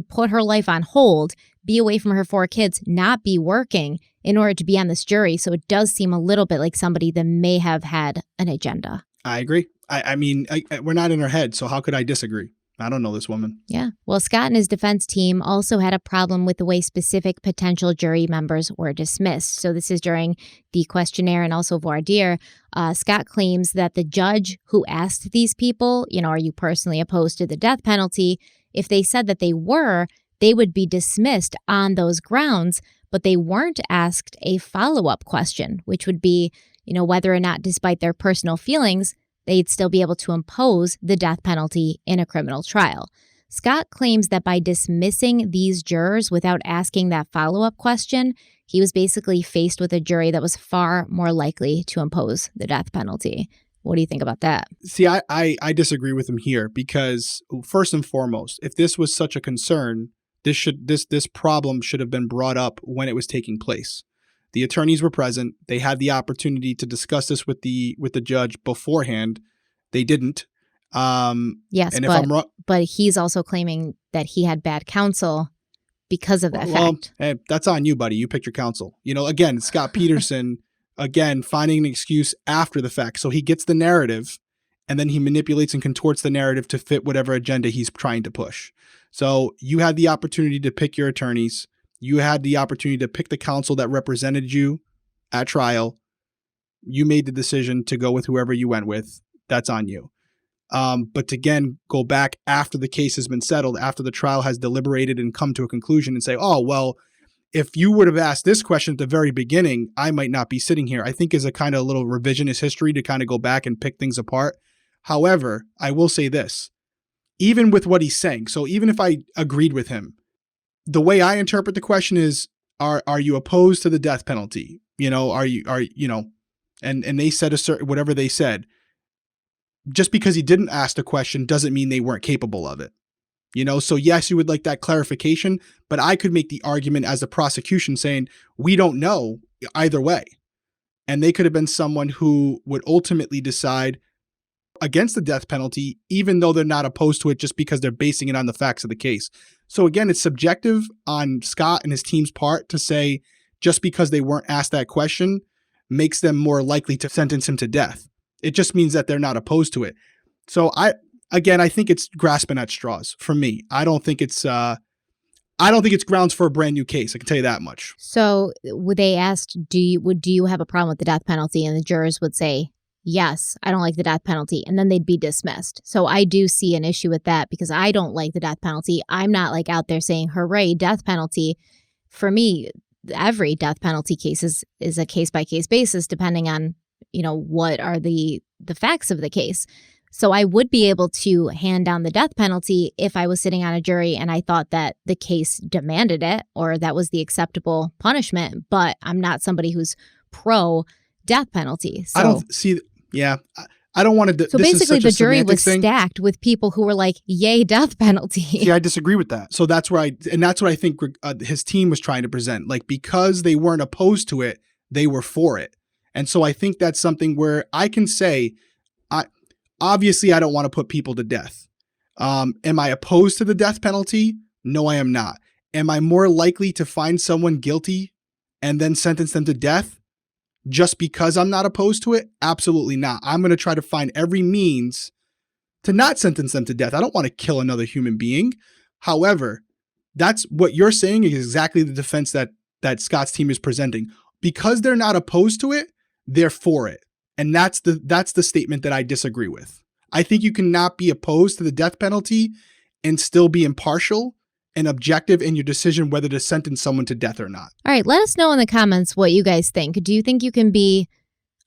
put her life on hold, be away from her 4 kids, not be working in order to be on this jury. So it does seem a little bit like somebody that may have had an agenda. I agree. We're not in her head, so how could I disagree? I don't know this woman. Yeah. Well, Scott and his defense team also had a problem with the way specific potential jury members were dismissed. So this is during the questionnaire and also voir dire. Scott claims that the judge who asked these people, are you personally opposed to the death penalty? If they said that they were, they would be dismissed on those grounds, but they weren't asked a follow-up question, which would be, whether or not, despite their personal feelings, they'd still be able to impose the death penalty in a criminal trial. Scott claims that by dismissing these jurors without asking that follow-up question, he was basically faced with a jury that was far more likely to impose the death penalty. What do you think about that? See, I disagree with him here, because first and foremost, if this was such a concern, this problem should have been brought up when it was taking place. The attorneys were present. They had the opportunity to discuss this with the judge beforehand. They didn't. Yes, and if I'm wrong, but he's also claiming that he had bad counsel because of that fact. Hey, that's on you, buddy. You picked your counsel. Again, Scott Peterson, finding an excuse after the fact. So he gets the narrative, and then he manipulates and contorts the narrative to fit whatever agenda he's trying to push. So you had the opportunity to pick your attorneys. You had the opportunity to pick the counsel that represented you at trial. You made the decision to go with whoever you went with. That's on you. But to, again, go back after the case has been settled, after the trial has deliberated and come to a conclusion, and say, oh, well, if you would have asked this question at the very beginning, I might not be sitting here, I think is a kind of little revisionist history to kind of go back and pick things apart. However, I will say this, even with what he's saying, so even if I agreed with him, the way I interpret the question is, are you opposed to the death penalty? And they said whatever they said. Just because he didn't ask the question doesn't mean they weren't capable of it. So yes, you would like that clarification, but I could make the argument as a prosecution saying, we don't know either way. And they could have been someone who would ultimately decide against the death penalty, even though they're not opposed to it just because they're basing it on the facts of the case. So again, it's subjective on Scott and his team's part to say just because they weren't asked that question makes them more likely to sentence him to death. It just means that they're not opposed to it. So I think it's grasping at straws for me. I don't think it's grounds for a brand new case. I can tell you that much. So they asked, do you have a problem with the death penalty? And the jurors would say, yes, I don't like the death penalty. And then they'd be dismissed. So I do see an issue with that because I don't like the death penalty. I'm not like out there saying, hooray, death penalty. For me, every death penalty case is a case-by-case basis, depending on, what are the facts of the case. So I would be able to hand down the death penalty if I was sitting on a jury and I thought that the case demanded it or that was the acceptable punishment, but I'm not somebody who's pro death penalty. So, I don't see. Yeah. I don't want to. So basically the jury was stacked with people who were like, yay, death penalty. Yeah, I disagree with that. So that's what I think his team was trying to present. Like, because they weren't opposed to it, they were for it. And so I think that's something where I can say, obviously, I don't want to put people to death. Am I opposed to the death penalty? No, I am not. Am I more likely to find someone guilty and then sentence them to death just because I'm not opposed to it? Absolutely not. I'm going to try to find every means to not sentence them to death. I don't want to kill another human being. However, that's what you're saying is exactly the defense that Scott's team is presenting. Because they're not opposed to it, they're for it. And that's the statement that I disagree with. I think you cannot be opposed to the death penalty and still be impartial and objective in your decision whether to sentence someone to death or not. All right, let us know in the comments what you guys think. Do you think you can be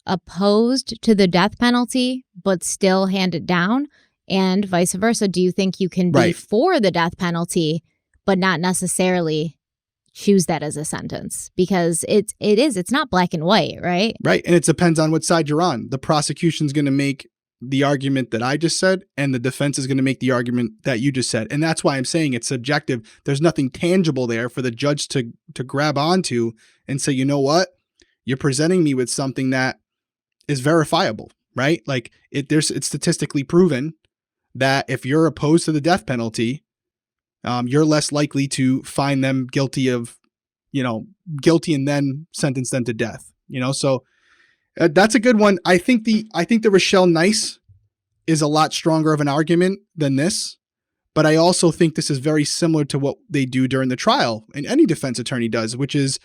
opposed to the death penalty but still hand it down? And vice versa, do you think you can be for the death penalty but not necessarily choose that as a sentence? Because it's not black and white, right? Right. And it depends on what side you're on. The prosecution's going to make the argument that I just said, and the defense is going to make the argument that you just said. And that's why I'm saying it's subjective. There's nothing tangible there for the judge to grab onto and say, you know what? You're presenting me with something that is verifiable, right? Like it's statistically proven that if you're opposed to the death penalty, you're less likely to find them guilty and then sentence them to death. So that's a good one. I think the Rochelle Nice is a lot stronger of an argument than this, but I also think this is very similar to what they do during the trial, and any defense attorney does, which is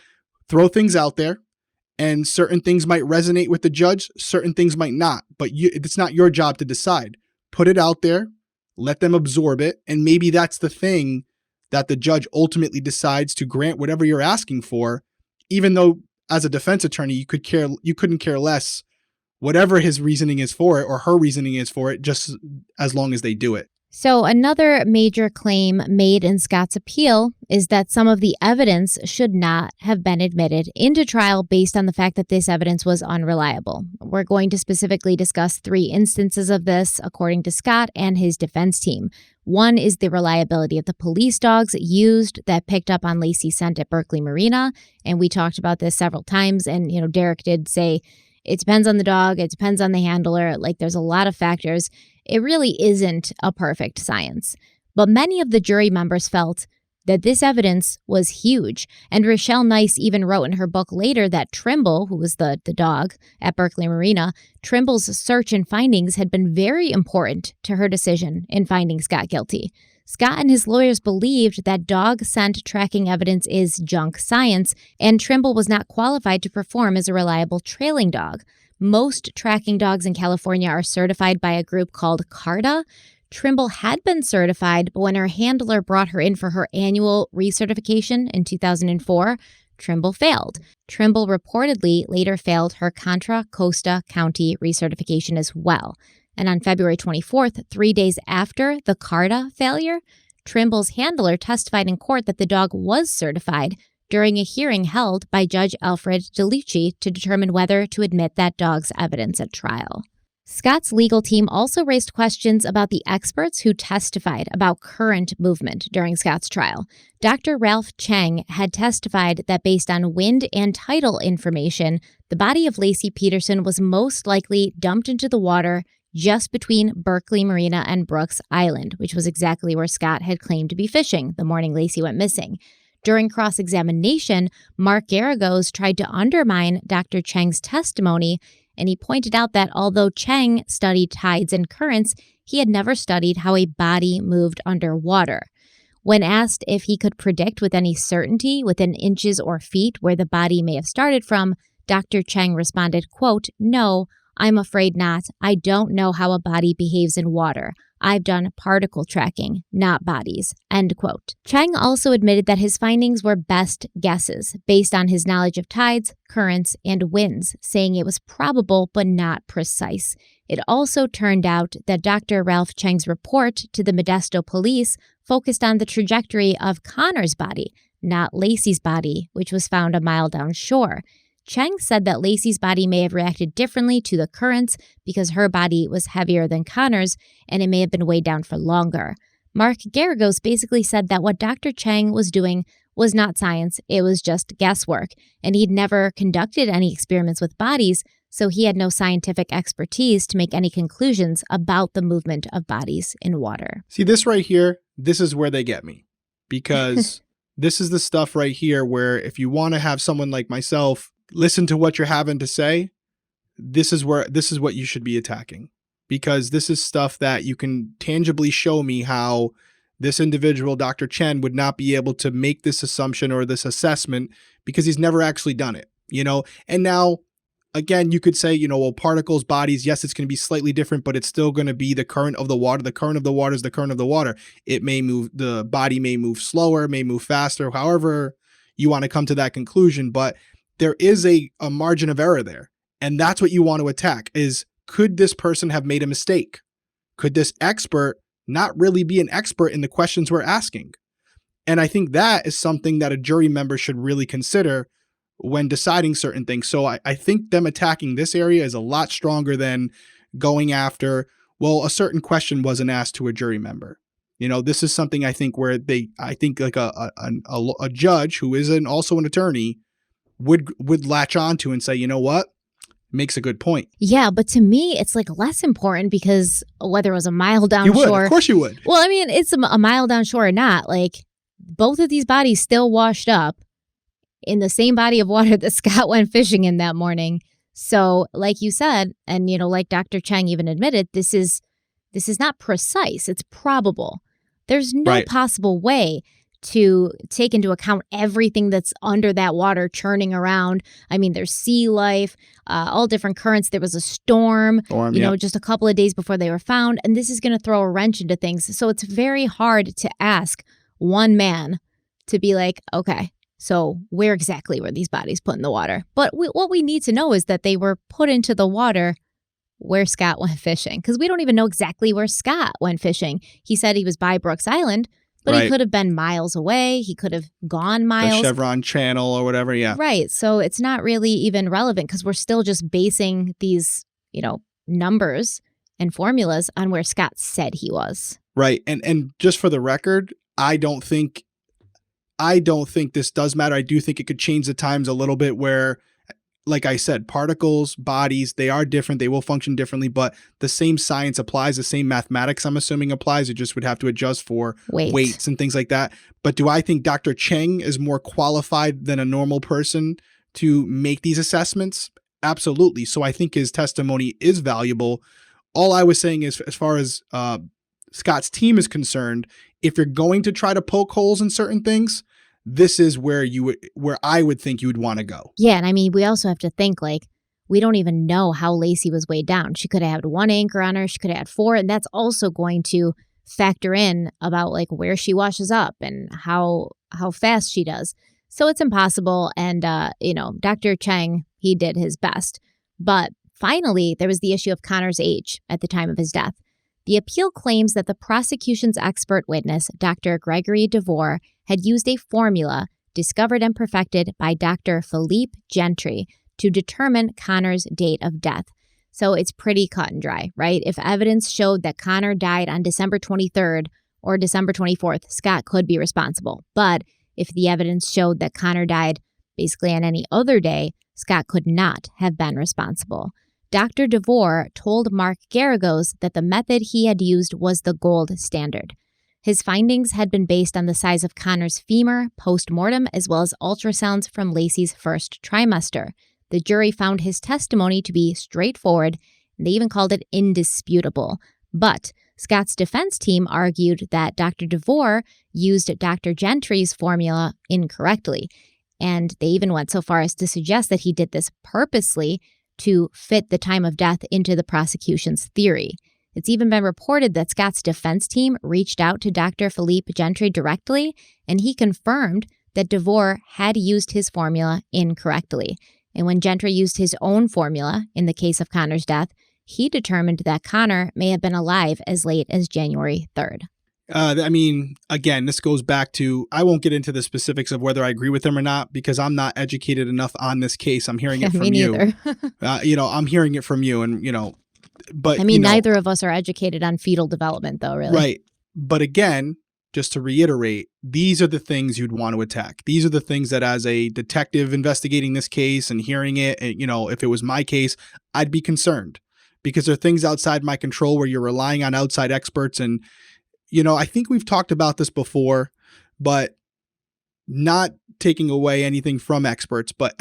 throw things out there, and certain things might resonate with the judge, certain things might not, but it's not your job to decide. Put it out there, let them absorb it, and maybe that's the thing that the judge ultimately decides to grant whatever you're asking for, even though as a defense attorney, you couldn't care less whatever his reasoning is for it or her reasoning is for it, just as long as they do it. So another major claim made in Scott's appeal is that some of the evidence should not have been admitted into trial based on the fact that this evidence was unreliable. We're going to specifically discuss 3 instances of this, according to Scott and his defense team. One is the reliability of the police dogs used that picked up on Laci's scent at Berkeley Marina. And we talked about this several times. And, Derek did say it depends on the dog. It depends on the handler. Like, there's a lot of factors. It really isn't a perfect science. But many of the jury members felt that this evidence was huge. And Rochelle Nice even wrote in her book later that Trimble, who was the dog at Berkeley Marina, Trimble's search and findings had been very important to her decision in finding Scott guilty. Scott and his lawyers believed that dog scent tracking evidence is junk science, and Trimble was not qualified to perform as a reliable trailing dog. Most tracking dogs in California are certified by a group called CARTA. Trimble had been certified, but when her handler brought her in for her annual recertification in 2004, Trimble failed. Trimble reportedly later failed her Contra Costa County recertification as well. And on February 24th, 3 days after the CARTA failure, Trimble's handler testified in court that the dog was certified, during a hearing held by Judge Alfred DeLucci to determine whether to admit that dog's evidence at trial. Scott's legal team also raised questions about the experts who testified about current movement during Scott's trial. Dr. Ralph Cheng had testified that based on wind and tidal information, the body of Laci Peterson was most likely dumped into the water just between Berkeley Marina and Brooks Island, which was exactly where Scott had claimed to be fishing the morning Laci went missing. During cross-examination, Mark Garagos tried to undermine Dr. Cheng's testimony, and he pointed out that although Cheng studied tides and currents, he had never studied how a body moved underwater. When asked if he could predict with any certainty, within inches or feet, where the body may have started from, Dr. Cheng responded, quote, "No, I'm afraid not. I don't know how a body behaves in water. I've done particle tracking, not bodies," end quote. Cheng also admitted that his findings were best guesses based on his knowledge of tides, currents, and winds, saying it was probable but not precise. It also turned out that Dr. Ralph Cheng's report to the Modesto police focused on the trajectory of Conor's body, not Laci's body, which was found a mile downshore. Cheng said that Laci's body may have reacted differently to the currents because her body was heavier than Conor's and it may have been weighed down for longer. Mark Garagos basically said that what Dr. Cheng was doing was not science, it was just guesswork, and he'd never conducted any experiments with bodies, so he had no scientific expertise to make any conclusions about the movement of bodies in water. See, this right here, this is where they get me, because this is the stuff right here where if you want to have someone like myself listen to what you're having to say, this is what you should be attacking, because this is stuff that you can tangibly show me how this individual, Dr. Chen, would not be able to make this assumption or this assessment because he's never actually done it, And now, again, you could say, well, particles, bodies, yes, it's going to be slightly different, but it's still going to be the current of the water. The current of the water is the current of the water. It may move, the body may move slower, may move faster, however you want to come to that conclusion, but there is a margin of error there. And that's what you want to attack is, could this person have made a mistake? Could this expert not really be an expert in the questions we're asking? And I think that is something that a jury member should really consider when deciding certain things. So I think them attacking this area is a lot stronger than going after, well, a certain question wasn't asked to a jury member. This is something I think where I think like a judge who is also an attorney would latch on to and say, you know what, makes a good point. Yeah, but to me, it's like less important because whether it was a mile downshore. You would, of course you would. Well, I mean, it's a mile downshore or not. Like, both of these bodies still washed up in the same body of water that Scott went fishing in that morning. So, like you said, and like Dr. Cheng even admitted, this is not precise. It's probable. There's no possible way to take into account everything that's under that water churning around. I mean, there's sea life, all different currents. There was a storm, just a couple of days before they were found. And this is going to throw a wrench into things. So it's very hard to ask one man to be like, okay, so where exactly were these bodies put in the water? But what we need to know is that they were put into the water where Scott went fishing, because we don't even know exactly where Scott went fishing. He said he was by Brooks Island, but he could have been miles away. He could have gone miles. The Chevron Channel or whatever, yeah. Right. So it's not really even relevant because we're still just basing these, numbers and formulas on where Scott said he was. Right. And just for the record, I don't think this does matter. I do think it could change the times a little bit where, like I said, particles, bodies, they are different. They will function differently, but the same science applies. The same mathematics, I'm assuming, applies. You just would have to adjust for weights and things like that. But do I think Dr. Cheng is more qualified than a normal person to make these assessments? Absolutely. So I think his testimony is valuable. All I was saying is, as far as Scott's team is concerned, if you're going to try to poke holes in certain things, this is where I would think you would want to go. Yeah, and I mean, we also have to think, like, we don't even know how Laci was weighed down. She could have had one anchor on her. She could have had four, and that's also going to factor in about like where she washes up and how fast she does. So it's impossible. And Dr. Cheng, he did his best. But finally, there was the issue of Conor's age at the time of his death. The appeal claims that the prosecution's expert witness, Dr. Gregory DeVore, had used a formula discovered and perfected by Dr. Philippe Gentry to determine Conor's date of death. So it's pretty cut and dry, right? If evidence showed that Conor died on December 23rd or December 24th, Scott could be responsible. But if the evidence showed that Conor died basically on any other day, Scott could not have been responsible. Dr. DeVore told Mark Garagos that the method he had used was the gold standard. His findings had been based on the size of Conor's femur post-mortem as well as ultrasounds from Laci's first trimester. The jury found his testimony to be straightforward, and they even called it indisputable. But Scott's defense team argued that Dr. DeVore used Dr. Gentry's formula incorrectly, and they even went so far as to suggest that he did this purposely to fit the time of death into the prosecution's theory. It's even been reported that Scott's defense team reached out to Dr. Philippe Gentry directly, and he confirmed that DeVore had used his formula incorrectly. And when Gentry used his own formula in the case of Conor's death, he determined that Conor may have been alive as late as January 3rd. Again, this goes back to, I won't get into the specifics of whether I agree with him or not because I'm not educated enough on this case. I'm hearing it from me neither. I'm hearing it from you and, but neither of us are educated on fetal development though, really. Right. But again, just to reiterate, these are the things you'd want to attack. These are the things that as a detective investigating this case and hearing it, if it was my case, I'd be concerned because there are things outside my control where you're relying on outside experts. And, I think we've talked about this before, but not taking away anything from experts, but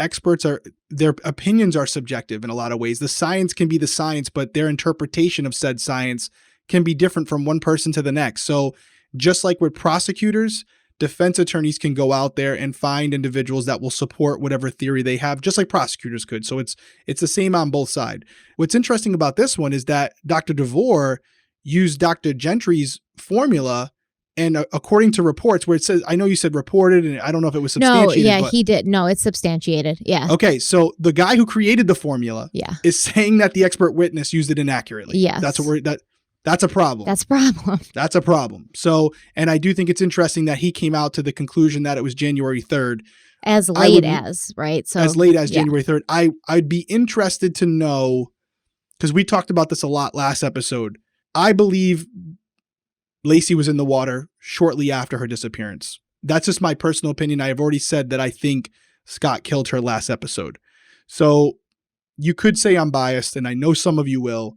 their opinions are subjective in a lot of ways. The science can be the science, but their interpretation of said science can be different from one person to the next. So just like with prosecutors, defense attorneys can go out there and find individuals that will support whatever theory they have, just like prosecutors could. So it's the same on both sides. What's interesting about this one is that Dr. DeVore used Dr. Gentry's formula, and according to reports where it says, I know you said reported, and I don't know if it was substantiated. No, yeah, he did. No, it's substantiated. Yeah. Okay, so the guy who created the formula is saying that the expert witness used it inaccurately. Yes. That's a problem. That's a problem. That's a problem. So, and I do think it's interesting that he came out to the conclusion that it was January 3rd. As late as, right? So as late as January 3rd. I'd be interested to know, because we talked about this a lot last episode. I believe Laci was in the water shortly after her disappearance. That's just my personal opinion. I have already said that I think Scott killed her last episode. So you could say I'm biased, and I know some of you will.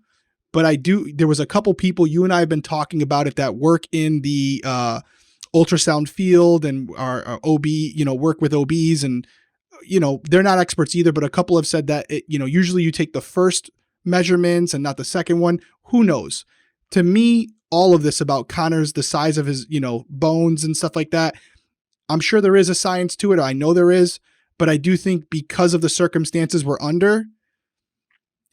But there was a couple people, you and I have been talking about it, that work in the ultrasound field and are OB, work with OBs. And, they're not experts either, but a couple have said that, usually you take the first measurements and not the second one. Who knows? To me, all of this about Conor's, the size of his, bones and stuff like that, I'm sure there is a science to it. I know there is. But I do think because of the circumstances we're under,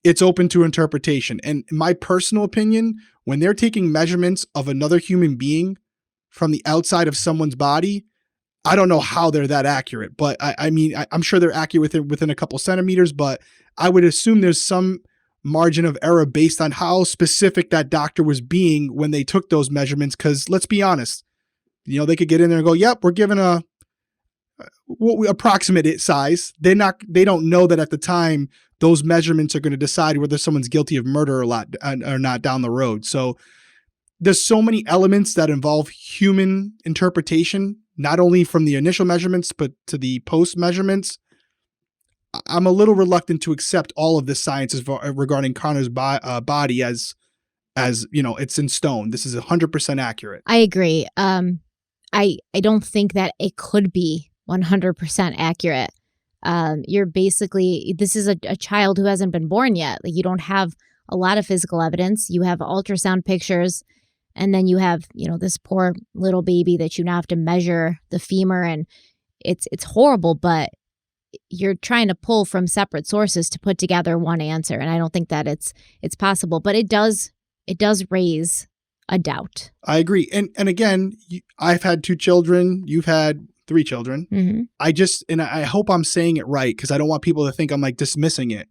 it's open to interpretation. And in my personal opinion, when they're taking measurements of another human being from the outside of someone's body, I don't know how they're that accurate. But I'm sure they're accurate within a couple centimeters, but I would assume there's some margin of error based on how specific that doctor was being when they took those measurements. Because let's be honest, they could get in there and go, yep, we're giving what we approximate it size. They don't know that at the time those measurements are going to decide whether someone's guilty of murder or not down the road. So there's so many elements that involve human interpretation, not only from the initial measurements, but to the post measurements. I'm a little reluctant to accept all of this science regarding Conor's body as it's in stone. This is 100% accurate. I agree. I don't think that it could be 100% accurate. This is a child who hasn't been born yet. Like, you don't have a lot of physical evidence. You have ultrasound pictures, and then you have, this poor little baby that you now have to measure the femur, and it's horrible, but you're trying to pull from separate sources to put together one answer. And I don't think that it's possible, but it does raise a doubt. I agree. And again, I've had 2 children. You've had 3 children. Mm-hmm. I hope I'm saying it right, because I don't want people to think I'm like dismissing it.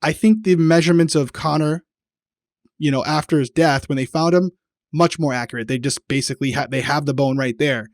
I think the measurements of Conor, after his death, when they found him, much more accurate. They just basically they have the bone right there.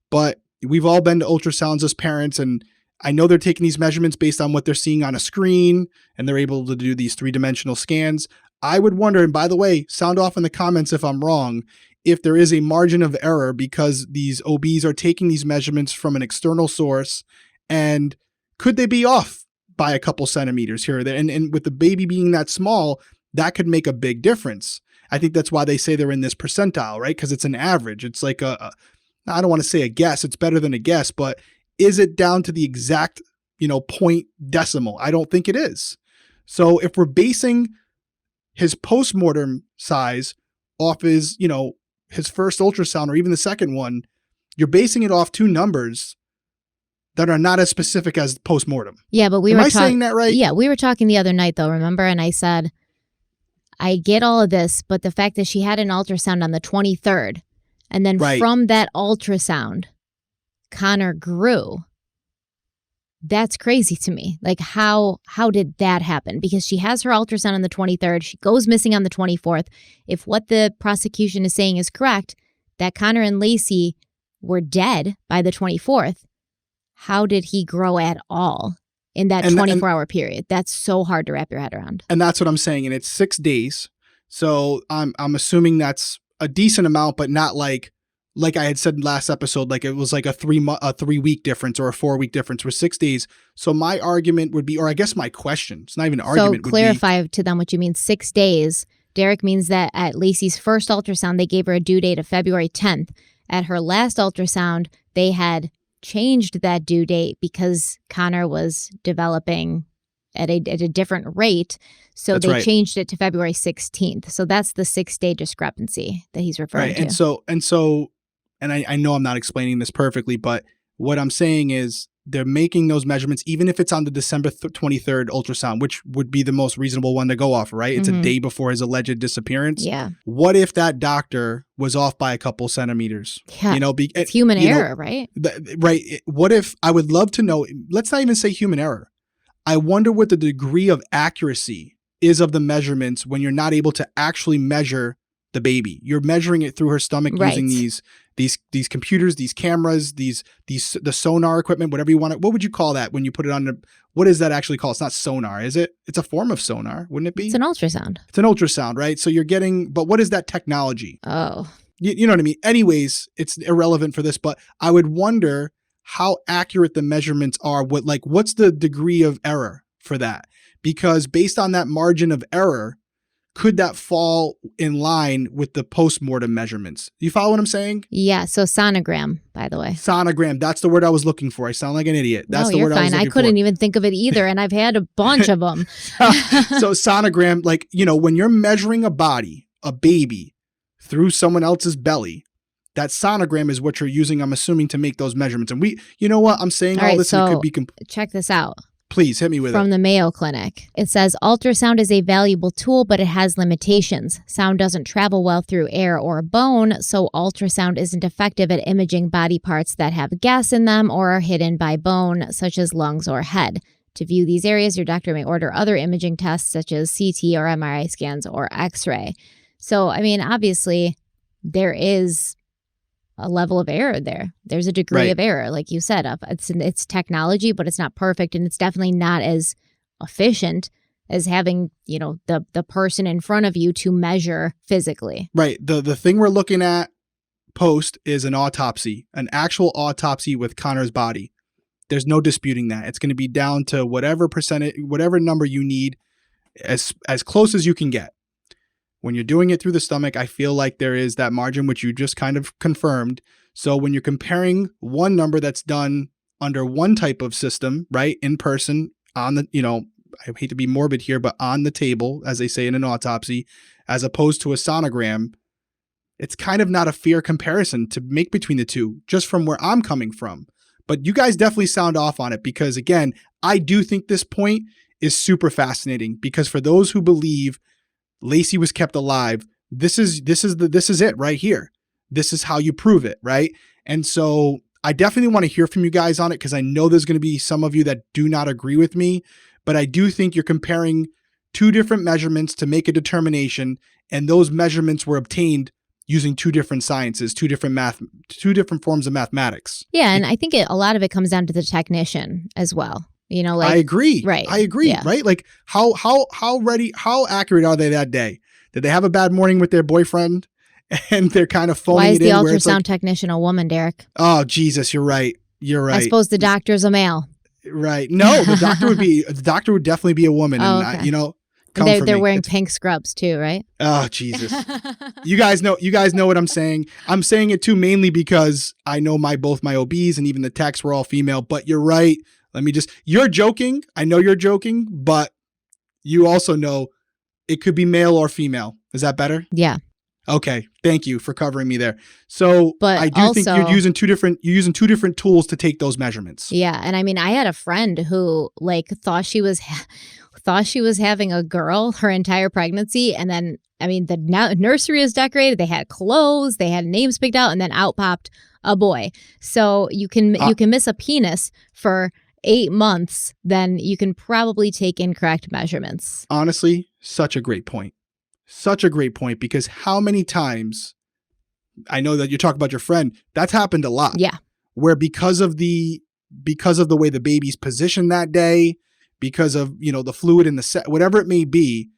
But we've all been to ultrasounds as parents, and I know they're taking these measurements based on what they're seeing on a screen, and they're able to do these 3-dimensional scans. I would wonder, and by the way, sound off in the comments if I'm wrong, if there is a margin of error because these OBs are taking these measurements from an external source, and could they be off by a couple centimeters here or there? And with the baby being that small, that could make a big difference. I think that's why they say they're in this percentile, right? Because it's an average. It's like I don't want to say a guess. It's better than a guess, but is it down to the exact, point decimal? I don't think it is. So if we're basing his postmortem size off his, his first ultrasound or even the second one, you're basing it off two numbers that are not as specific as postmortem. Yeah, but Am I saying that right? Yeah, we were talking the other night though, remember? And I said, I get all of this, but the fact that she had an ultrasound on the 23rd, and then from that ultrasound, Conor grew. That's crazy to me. Like, how did that happen? Because she has her ultrasound on the 23rd. She goes missing on the 24th. If what the prosecution is saying is correct, that Conor and Laci were dead by the 24th, how did he grow at all in that 24-hour period? That's so hard to wrap your head around. And that's what I'm saying. And it's 6 days. So I'm assuming that's a decent amount, but not like I had said last episode, like it was like a 3-week difference or a 4-week difference with 6 days. So my argument would be, or I guess my question, it's not even an argument. So clarify to them what you mean. 6 days. Derek means that at Laci's first ultrasound, they gave her a due date of February 10th. At her last ultrasound, they had changed that due date because Conor was developing at a different rate. So that's they changed it to February 16th. So that's the 6-day discrepancy that he's referring to. And I know I'm not explaining this perfectly, but what I'm saying is they're making those measurements, even if it's on the December 23rd ultrasound, which would be the most reasonable one to go off, right? It's a day before his alleged disappearance. Yeah. What if that doctor was off by a couple centimeters? Yeah. It's human error, right? Right. What if, I would love to know, let's not even say human error. I wonder what the degree of accuracy is of the measurements when you're not able to actually measure the baby. You're measuring it through her stomach using these computers, these cameras, the sonar equipment, whatever you want it. What would you call that when you put it on the, what is that actually called? It's not sonar, is it? It's a form of sonar, wouldn't it be? It's an ultrasound. It's an ultrasound, right? So you're getting, but what is that technology? Oh. You know what I mean? Anyways, it's irrelevant for this, but I would wonder how accurate the measurements are. What's the degree of error for that? Because based on that margin of error, could that fall in line with the postmortem measurements? You follow what I'm saying? Yeah. So sonogram, by the way. Sonogram. That's the word I was looking for. I sound like an idiot. That's the word I was looking for. I couldn't even think of it either. And I've had a bunch of them. So sonogram, when you're measuring a body, a baby, through someone else's belly, that sonogram is what you're using, I'm assuming, to make those measurements. And you know what? I'm saying all this and it could be... check this out. Please hit me with it. From the Mayo Clinic. It says, ultrasound is a valuable tool, but it has limitations. Sound doesn't travel well through air or bone, so ultrasound isn't effective at imaging body parts that have gas in them or are hidden by bone, such as lungs or head. To view these areas, your doctor may order other imaging tests, such as CT or MRI scans or X-ray. So, obviously, there is a level of error there. There's a degree of error, like you said. It's technology, but it's not perfect, and it's definitely not as efficient as having, the person in front of you to measure physically. Right. The thing we're looking at post is an autopsy, an actual autopsy with Conor's body. There's no disputing that. It's going to be down to whatever percentage, whatever number you need, as close as you can get. When you're doing it through the stomach, I feel like there is that margin, which you just kind of confirmed. So when you're comparing one number that's done under one type of system, right, in person, on the, I hate to be morbid here, but on the table, as they say in an autopsy, as opposed to a sonogram, it's kind of not a fair comparison to make between the two, just from where I'm coming from. But you guys definitely sound off on it because, again, I do think this point is super fascinating because for those who believe Laci was kept alive, this is it right here. This is how you prove it, right? And so I definitely want to hear from you guys on it because I know there's going to be some of you that do not agree with me, but I do think you're comparing two different measurements to make a determination, and those measurements were obtained using two different sciences, two different forms of mathematics. Yeah, and I think a lot of it comes down to the technician as well. You know, like I agree. Right. I agree. Yeah. Right. Like how accurate are they that day? Did they have a bad morning with their boyfriend and they're kind of phoning Why is it the in? Where it's ultrasound like, technician a woman, Derek? oh, Jesus, you're right. You're right. I suppose the doctor's a male. Right. No, the doctor would definitely be a woman. Oh, And okay. They're wearing pink scrubs too, right? Oh, Jesus. You guys know what I'm saying. I'm saying it too mainly because I know both my OBs and even the techs were all female, but you're right. You're joking. I know you're joking, but you also know it could be male or female. Is that better? Yeah. Okay. Thank you for covering me there. So but I do think you're using two different tools to take those measurements. Yeah. And I mean, I had a friend who thought she was having a girl her entire pregnancy. And then, I mean, the nursery is decorated. They had clothes, they had names picked out, and then out popped a boy. So you can miss a penis for 8 months, then you can probably take incorrect measurements. Honestly, such a great point. Such a great point, because how many times, I know that you talk about your friend, that's happened a lot. Yeah. Where because of the way the baby's positioned that day, because of, the fluid in the set, whatever it may be,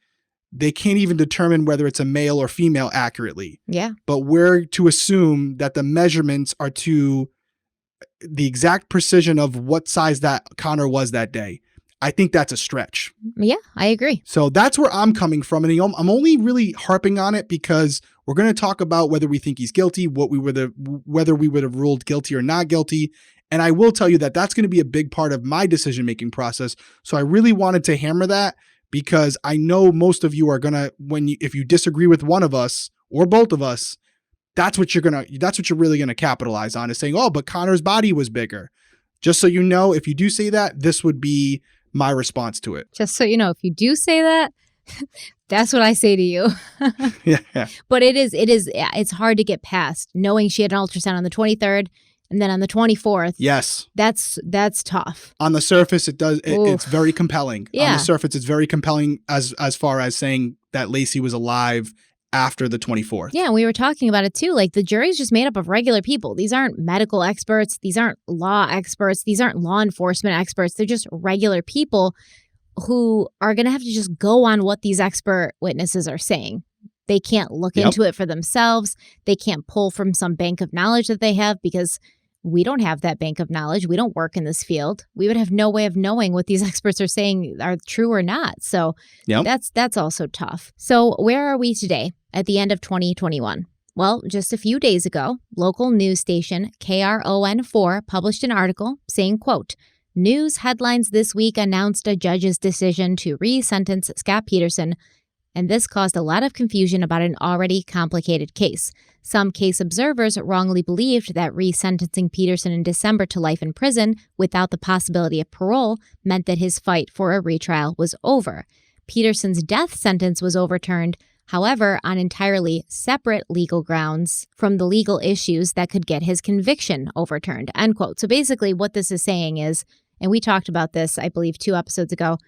they can't even determine whether it's a male or female accurately. Yeah. But we're to assume that the measurements are to the exact precision of what size that Conor was that day. I think that's a stretch. Yeah, I agree. So that's where I'm coming from. And I'm only really harping on it because we're going to talk about whether we think he's guilty, whether we would have ruled guilty or not guilty. And I will tell you that that's going to be a big part of my decision-making process. So I really wanted to hammer that because I know most of you are going to, if you disagree with one of us or both of us, that's what you're really going to capitalize on, is saying, oh, but Conor's body was bigger. Just so you know, if you do say that, this would be my response to it. Just so you know, if you do say that, that's what I say to you. Yeah. But it's hard to get past knowing she had an ultrasound on the 23rd and then on the 24th. Yes. That's tough. On the surface, it's very compelling. Yeah. On the surface, it's very compelling as far as saying that Laci was alive after the 24th. Yeah, and we were talking about it too. Like, the jury's just made up of regular people. These aren't medical experts. These aren't law experts. These aren't law enforcement experts. They're just regular people who are going to have to just go on what these expert witnesses are saying. They can't look into it for themselves. They can't pull from some bank of knowledge that they have, because we don't have that bank of knowledge. We don't work in this field. We would have no way of knowing what these experts are saying are true or not. So that's also tough. So where are we today at the end of 2021? Well, just a few days ago, local news station KRON4 published an article saying, quote, "News headlines this week announced a judge's decision to re-sentence Scott Peterson, and this caused a lot of confusion about an already complicated case. Some case observers wrongly believed that re-sentencing Peterson in December to life in prison without the possibility of parole meant that his fight for a retrial was over. Peterson's death sentence was overturned, however, on entirely separate legal grounds from the legal issues that could get his conviction overturned," end quote. So basically what this is saying is, and we talked about this, I believe, 2 episodes ago,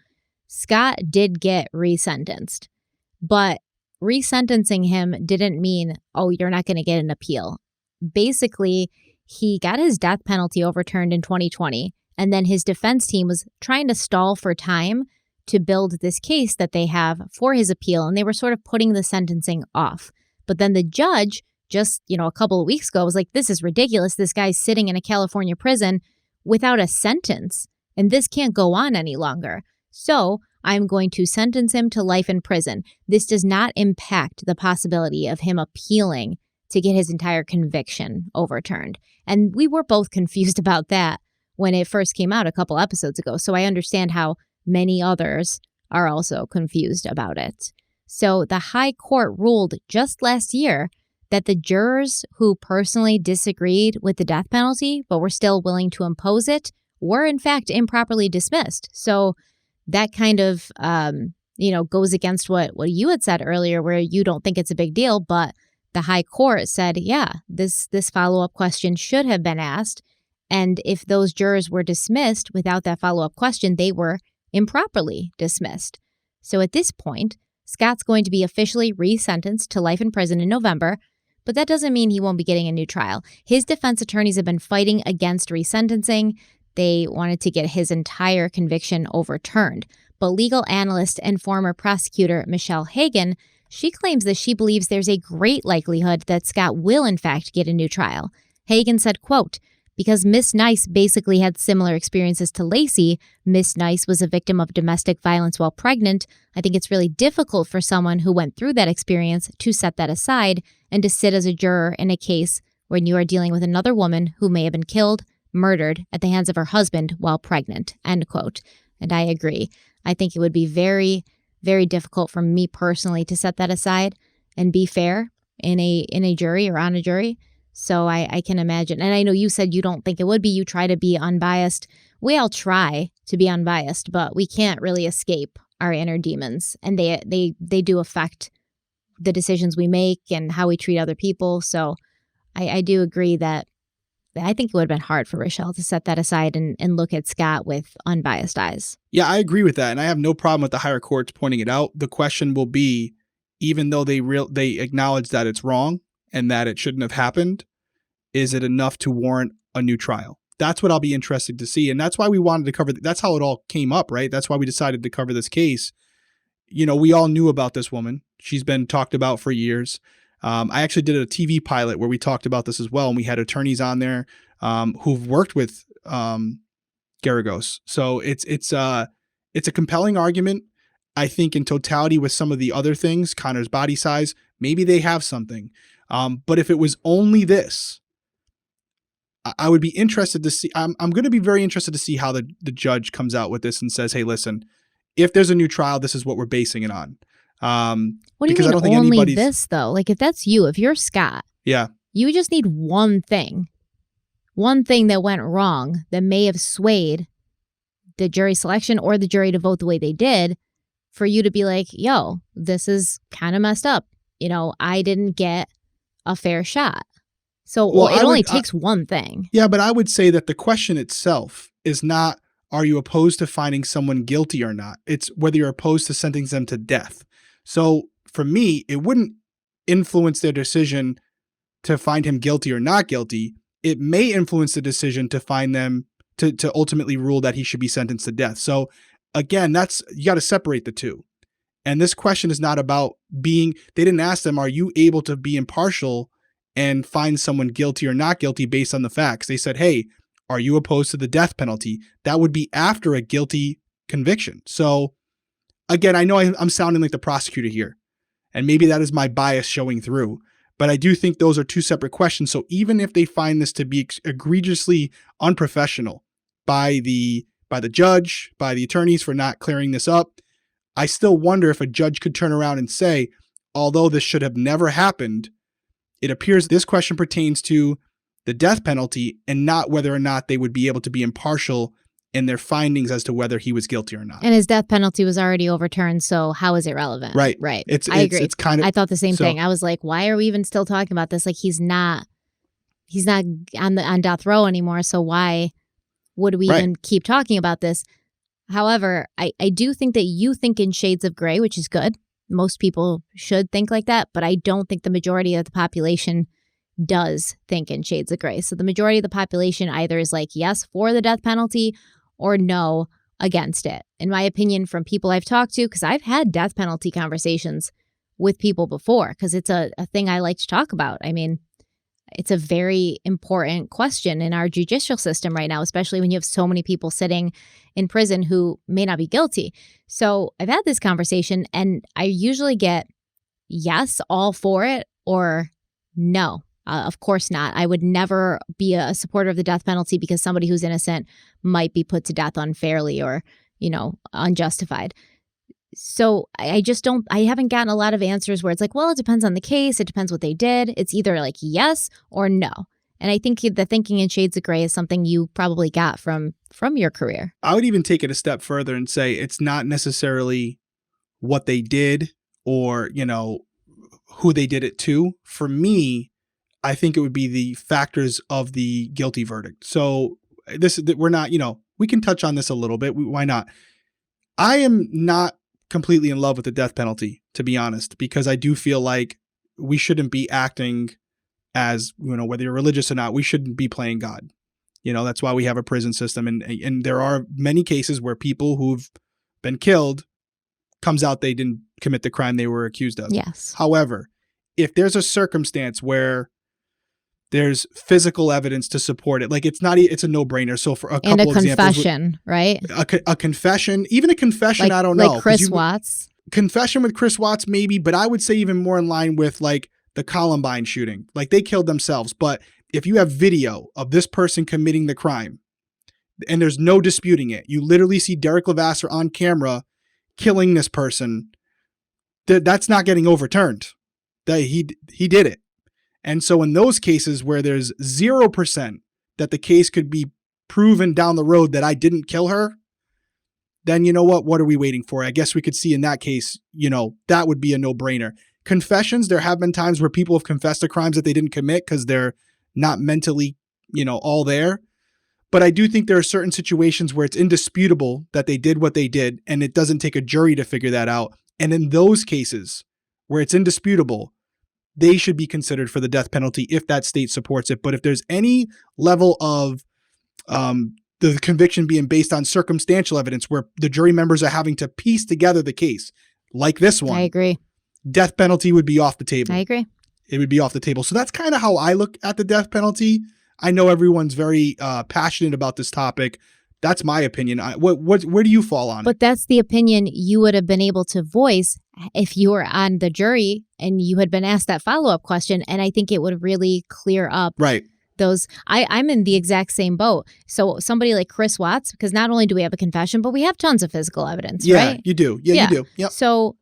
Scott did get resentenced, but resentencing him didn't mean, oh, you're not going to get an appeal. Basically, he got his death penalty overturned in 2020, and then his defense team was trying to stall for time to build this case that they have for his appeal, and they were sort of putting the sentencing off. But then the judge just, a couple of weeks ago was like, this is ridiculous. This guy's sitting in a California prison without a sentence, and this can't go on any longer. So I'm going to sentence him to life in prison. This does not impact the possibility of him appealing to get his entire conviction overturned. And we were both confused about that when it first came out a couple episodes ago. So I understand how many others are also confused about it. So the High Court ruled just last year that the jurors who personally disagreed with the death penalty but were still willing to impose it were in fact improperly dismissed. So that kind of, goes against what you had said earlier, where you don't think it's a big deal, but the High Court said, yeah, this follow-up question should have been asked. And if those jurors were dismissed without that follow-up question, they were improperly dismissed. So at this point, Scott's going to be officially resentenced to life in prison in November, but that doesn't mean he won't be getting a new trial. His defense attorneys have been fighting against resentencing. They wanted to get his entire conviction overturned. But legal analyst and former prosecutor Michelle Hagan, she claims that she believes there's a great likelihood that Scott will in fact get a new trial. Hagan said, quote, because Miss Nice basically had similar experiences to Laci, Miss Nice was a victim of domestic violence while pregnant. I think it's really difficult for someone who went through that experience to set that aside and to sit as a juror in a case when you are dealing with another woman who may have been killed, murdered at the hands of her husband while pregnant, end quote. And I agree. I think it would be very, very difficult for me personally to set that aside and be fair in a jury or on a jury. So I can imagine. And I know you said you don't think it would be. You try to be unbiased. We all try to be unbiased, but we can't really escape our inner demons. And they do affect the decisions we make and how we treat other people. So I do agree that I think it would have been hard for Rochelle to set that aside and look at Scott with unbiased eyes. Yeah, I agree with that. And I have no problem with the higher courts pointing it out. The question will be, even though they acknowledge that it's wrong and that it shouldn't have happened, is it enough to warrant a new trial? That's what I'll be interested to see. And that's why we wanted to cover, that's how it all came up, right? That's why we decided to cover this case. You know, we all knew about this woman. She's been talked about for years. I actually did a TV pilot where we talked about this as well. And we had attorneys on there who've worked with Garagos. So it's a compelling argument. I think in totality with some of the other things, Conor's body size, maybe they have something. But if it was only this, I would be interested to see. I'm going to be very interested to see how the judge comes out with this and says, hey, listen, if there's a new trial, this is what we're basing it on. What do you mean I don't think only this, though? Like, if that's you, if you're Scott, yeah, you just need one thing that went wrong that may have swayed the jury selection or the jury to vote the way they did for you to be like, yo, this is kind of messed up. You know, I didn't get a fair shot. So it only takes one thing. Yeah, but I would say that the question itself is not, are you opposed to finding someone guilty or not? It's whether you're opposed to sentencing them to death. So for me, it wouldn't influence their decision to find him guilty or not guilty. It may influence the decision to find them to ultimately rule that he should be sentenced to death. So again, you got to separate the two. And this question is not about they didn't ask them, are you able to be impartial and find someone guilty or not guilty based on the facts? They said, hey, are you opposed to the death penalty? That would be after a guilty conviction. So again, I know I'm sounding like the prosecutor here, and maybe that is my bias showing through, but I do think those are two separate questions. So even if they find this to be egregiously unprofessional by the judge, by the attorneys for not clearing this up, I still wonder if a judge could turn around and say, although this should have never happened, it appears this question pertains to the death penalty and not whether or not they would be able to be impartial in their findings as to whether he was guilty or not. And his death penalty was already overturned, so how is it relevant? Right. Right. I agree. It's kind of, I thought the same thing. I was like, why are we even still talking about this? Like, he's not on death row anymore, so why would we even keep talking about this? However, I do think that you think in shades of gray, which is good. Most people should think like that, but I don't think the majority of the population does think in shades of gray. So the majority of the population either is like, yes, for the death penalty or no, against it. In my opinion, from people I've talked to, because I've had death penalty conversations with people before, because it's a thing I like to talk about. I mean, it's a very important question in our judicial system right now, especially when you have so many people sitting in prison who may not be guilty. So I've had this conversation and I usually get yes, all for it, or no, of course not. I would never be a supporter of the death penalty because somebody who's innocent might be put to death unfairly or, unjustified. So I haven't gotten a lot of answers where it's like, well, it depends on the case. It depends what they did. It's either like yes or no. And I think the thinking in shades of gray is something you probably got from your career. I would even take it a step further and say it's not necessarily what they did or, who they did it to. For me, I think it would be the factors of the guilty verdict. So we're not, we can touch on this a little bit. Why not? I am not completely in love with the death penalty, to be honest, because I do feel like we shouldn't be acting as, whether you're religious or not, we shouldn't be playing God. That's why we have a prison system. And there are many cases where people who've been killed comes out they didn't commit the crime they were accused of. Yes. However, if there's a circumstance where there's physical evidence to support it, like it's a no-brainer. So for a couple examples, confession, right? A confession, even a confession, I don't know. Like Chris Watts. Confession with Chris Watts, maybe, but I would say even more in line with like the Columbine shooting. Like they killed themselves, but if you have video of this person committing the crime and there's no disputing it, you literally see Derek Levasseur on camera killing this person, that's not getting overturned. That he did it. And so in those cases where there's 0% that the case could be proven down the road that I didn't kill her, then you know what are we waiting for? I guess we could see in that case, that would be a no-brainer. Confessions, there have been times where people have confessed to crimes that they didn't commit because they're not mentally, all there. But I do think there are certain situations where it's indisputable that they did what they did, and it doesn't take a jury to figure that out. And in those cases where it's indisputable, they should be considered for the death penalty if that state supports it. But if there's any level of the conviction being based on circumstantial evidence where the jury members are having to piece together the case, like this one, I agree. Death penalty would be off the table. I agree. It would be off the table. So that's kind of how I look at the death penalty. I know everyone's very passionate about this topic. That's my opinion. Where do you fall on it? But that's the opinion you would have been able to voice if you were on the jury and you had been asked that follow-up question. And I think it would really clear up those. I'm in the exact same boat. So somebody like Chris Watts, because not only do we have a confession, but we have tons of physical evidence, right? Yeah, you do. Yeah, you do. Yep. So,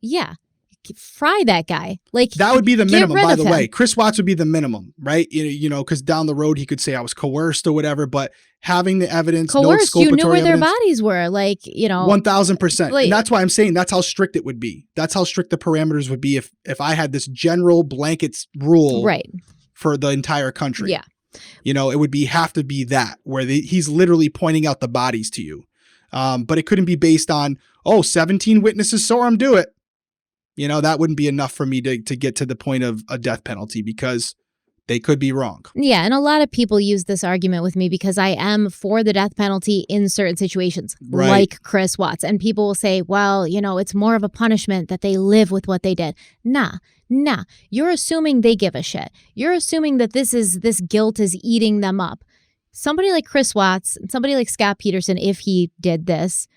fry that guy. Like that would be the minimum, by the him. way. Chris Watts would be the minimum, right? Because down the road he could say I was coerced or whatever, but having the evidence, coerced, no exculpatory you knew where evidence, their bodies were, 1,000%. And that's why I'm saying that's how strict it would be. That's how strict the parameters would be if I had this general blanket rule for the entire country. Yeah. It would have to be that where he's literally pointing out the bodies to you. But it couldn't be based on, 17 witnesses saw him do it. That wouldn't be enough for me to get to the point of a death penalty because they could be wrong. Yeah, and a lot of people use this argument with me because I am for the death penalty in certain situations, like Chris Watts. And people will say, well, it's more of a punishment that they live with what they did. Nah. You're assuming they give a shit. You're assuming that this guilt is eating them up. Somebody like Chris Watts, somebody like Scott Peterson, if he did this,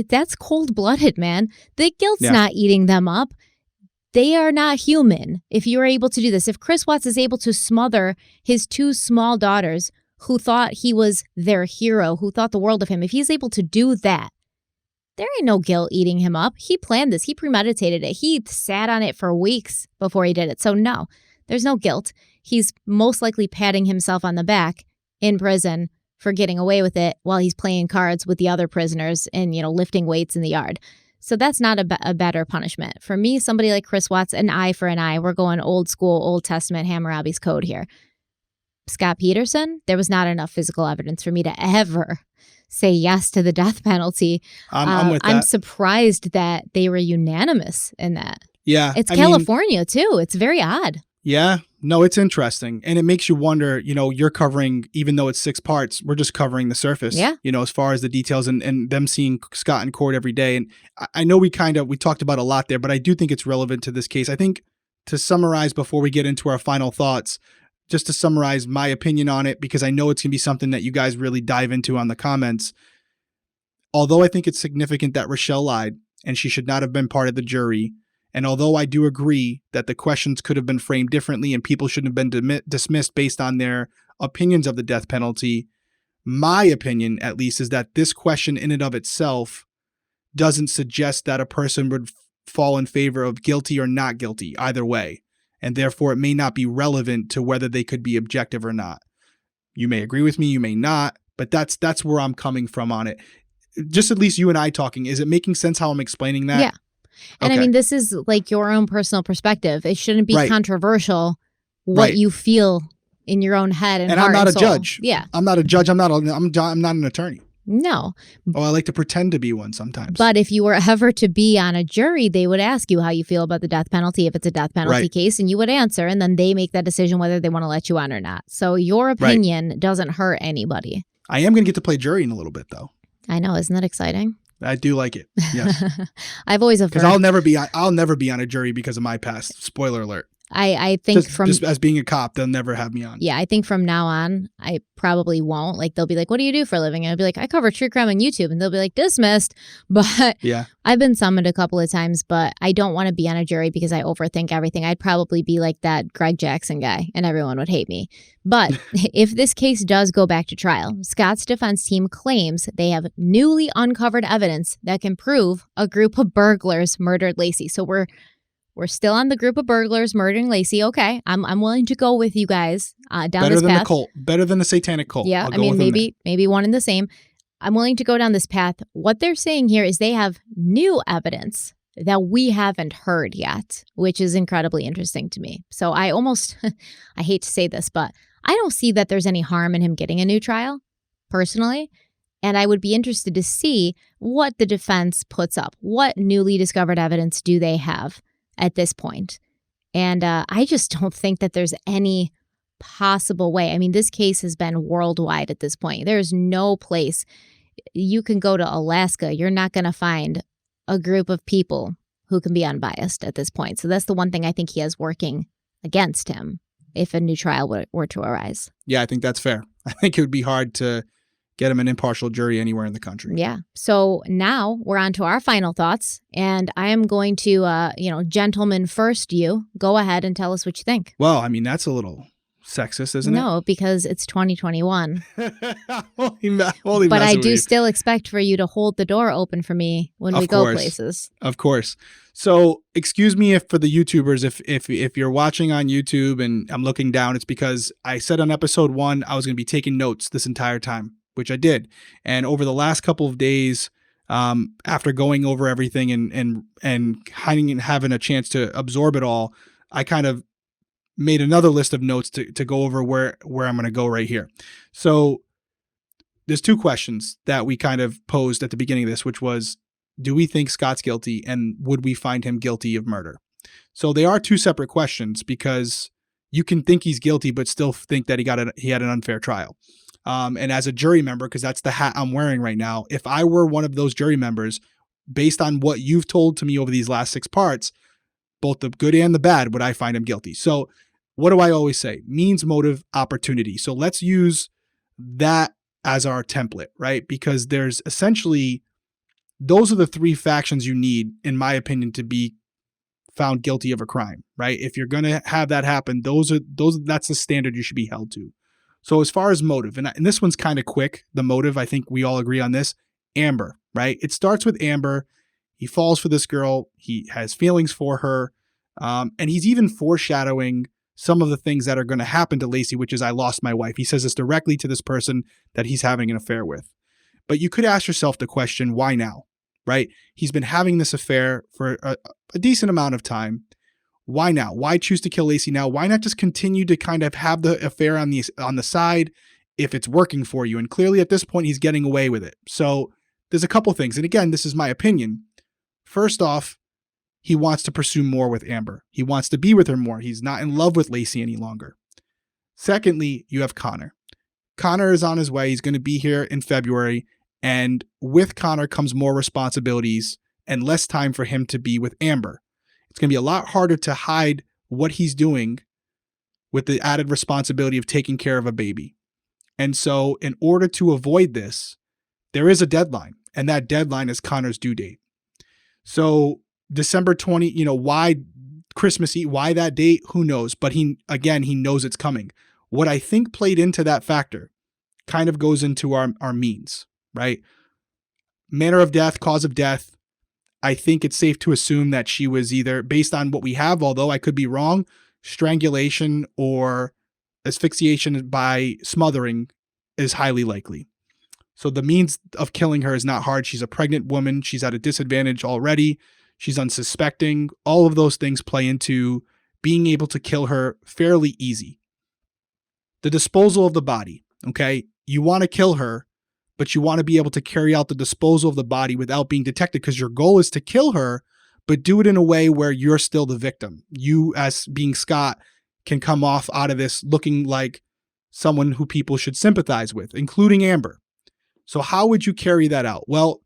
that's cold-blooded, man. The guilt's not eating them up. They are not human if you're able to do this. If Chris Watts is able to smother his two small daughters who thought he was their hero, who thought the world of him, if he's able to do that, there ain't no guilt eating him up. He planned this. He premeditated it. He sat on it for weeks before he did it. So no, there's no guilt. He's most likely patting himself on the back in prison for getting away with it while he's playing cards with the other prisoners and, lifting weights in the yard. So that's not a better punishment. For me, somebody like Chris Watts, an eye for an eye. We're going old school, Old Testament Hammurabi's code here. Scott Peterson, there was not enough physical evidence for me to ever say yes to the death penalty. I'm with that. I'm surprised that they were unanimous in that. Yeah. It's California, too. It's very odd. Yeah. No, it's interesting. And it makes you wonder, you're covering, even though it's 6 parts, we're just covering the surface, as far as the details and them seeing Scott in court every day. And I know we talked about a lot there, but I do think it's relevant to this case. I think to summarize before we get into our final thoughts, just to summarize my opinion on it, because I know it's going to be something that you guys really dive into on the comments. Although I think it's significant that Rochelle lied and she should not have been part of the jury, and although I do agree that the questions could have been framed differently and people shouldn't have been dismissed based on their opinions of the death penalty, my opinion, at least, is that this question in and of itself doesn't suggest that a person would fall in favor of guilty or not guilty either way. And therefore, it may not be relevant to whether they could be objective or not. You may agree with me, you may not, but that's where I'm coming from on it. Just at least you and I talking, is it making sense how I'm explaining that? Yeah. And okay. I mean, this is like your own personal perspective. It shouldn't be controversial what you feel in your own head and heart I'm not and a soul. judge. Yeah. I'm not a judge. I'm not an attorney. No. Oh, I like to pretend to be one sometimes. But if you were ever to be on a jury, they would ask you how you feel about the death penalty if it's a death penalty Right. case, and you would answer, and then they make that decision whether they want to let you on or not. So your opinion doesn't hurt anybody. I am going to get to play jury in a little bit, though. I know. Isn't that exciting? I do like it. Yes. I've always Because I'll never be on a jury because of my past. Spoiler alert. I think just as being a cop, they'll never have me on. Yeah, I think from now on, I probably won't. Like, they'll be like, what do you do for a living? And I'll be like, I cover true crime on YouTube. And they'll be like, dismissed. But yeah, I've been summoned a couple of times, but I don't want to be on a jury because I overthink everything. I'd probably be like that Greg Jackson guy and everyone would hate me. But if this case does go back to trial, Scott's defense team claims they have newly uncovered evidence that can prove a group of burglars murdered Laci. So we're still on the group of burglars murdering Laci. Okay, I'm willing to go with you guys down better this than path. the cult, better than the satanic cult. Yeah, I mean maybe one and the same. I'm willing to go down this path. What they're saying here is they have new evidence that we haven't heard yet, which is incredibly interesting to me. So I almost, I hate to say this, but I don't see that there's any harm in him getting a new trial, personally. And I would be interested to see what the defense puts up. What newly discovered evidence do they have at this point? And I just don't think that there's any possible way. I mean, this case has been worldwide at this point. There's no place. You can go to Alaska. You're not going to find a group of people who can be unbiased at this point. So that's the one thing I think he has working against him if a new trial were to arise. Yeah, I think that's fair. I think it would be hard to get him an impartial jury anywhere in the country. Yeah. So now we're on to our final thoughts. And I am going to, gentleman first, you go ahead and tell us what you think. Well, I mean, that's a little sexist, isn't it? No, because it's 2021. Only but I do still expect for you to hold the door open for me when we go places. Of course. So excuse me if for the YouTubers, if you're watching on YouTube and I'm looking down, it's because I said on episode 1 I was going to be taking notes this entire time, which I did. And over the last couple of days, after going over everything and having a chance to absorb it all, I kind of made another list of notes to go over where I'm going to go right here. So there's 2 questions that we kind of posed at the beginning of this, which was, do we think Scott's guilty and would we find him guilty of murder? So they are 2 separate questions because you can think he's guilty, but still think that he had an unfair trial. And as a jury member, because that's the hat I'm wearing right now, if I were one of those jury members, based on what you've told to me over these last 6 parts, both the good and the bad, would I find him guilty? So what do I always say? Means, motive, opportunity. So let's use that as our template, right? Because there's essentially, those are the 3 factions you need, in my opinion, to be found guilty of a crime, right? If you're going to have that happen, that's the standard you should be held to. So as far as motive, and this one's kind of quick, the motive, I think we all agree on this, Amber, right? It starts with Amber. He falls for this girl. He has feelings for her. And he's even foreshadowing some of the things that are going to happen to Laci, which is, I lost my wife. He says this directly to this person that he's having an affair with. But you could ask yourself the question, why now, right? He's been having this affair for a decent amount of time. Why now? Why choose to kill Laci now? Why not just continue to kind of have the affair on the side if it's working for you? And clearly at this point, he's getting away with it. So there's a couple things. And again, this is my opinion. First off, he wants to pursue more with Amber. He wants to be with her more. He's not in love with Laci any longer. Secondly, you have Conor. Conor is on his way. He's going to be here in February. And with Conor comes more responsibilities and less time for him to be with Amber. It's going to be a lot harder to hide what he's doing with the added responsibility of taking care of a baby. And so in order to avoid this, there is a deadline. And that deadline is Conor's due date. So December 20, why Christmas Eve, why that date? Who knows? But he knows it's coming. What I think played into that factor kind of goes into our means, right? Manner of death, cause of death. I think it's safe to assume that she was either, based on what we have, although I could be wrong, strangulation or asphyxiation by smothering is highly likely. So the means of killing her is not hard. She's a pregnant woman. She's at a disadvantage already. She's unsuspecting. All of those things play into being able to kill her fairly easy. The disposal of the body, okay? You want to kill her, but you want to be able to carry out the disposal of the body without being detected, because your goal is to kill her, but do it in a way where you're still the victim. You, as being Scott, can come off out of this looking like someone who people should sympathize with, including Amber. So how would you carry that out? Well,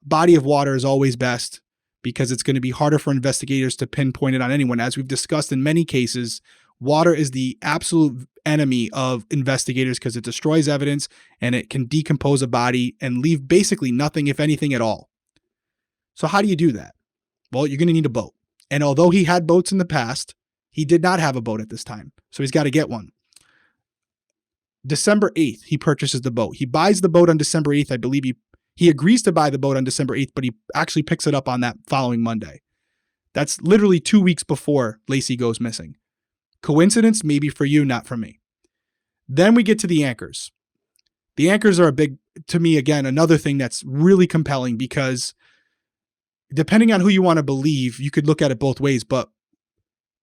body of water is always best, because it's going to be harder for investigators to pinpoint it on anyone. As we've discussed in many cases, water is the absolute enemy of investigators because it destroys evidence and it can decompose a body and leave basically nothing, if anything at all. So how do you do that? Well, you're going to need a boat. And although he had boats in the past, he did not have a boat at this time. So he's got to get one. December 8th, he purchases the boat. He buys the boat on December 8th. I believe he agrees to buy the boat on December 8th, but he actually picks it up on that following Monday. That's literally 2 weeks before Laci goes missing. Coincidence? Maybe for you, not for me. Then we get to the anchors. The anchors are to me, again, another thing that's really compelling, because depending on who you want to believe, you could look at it both ways. But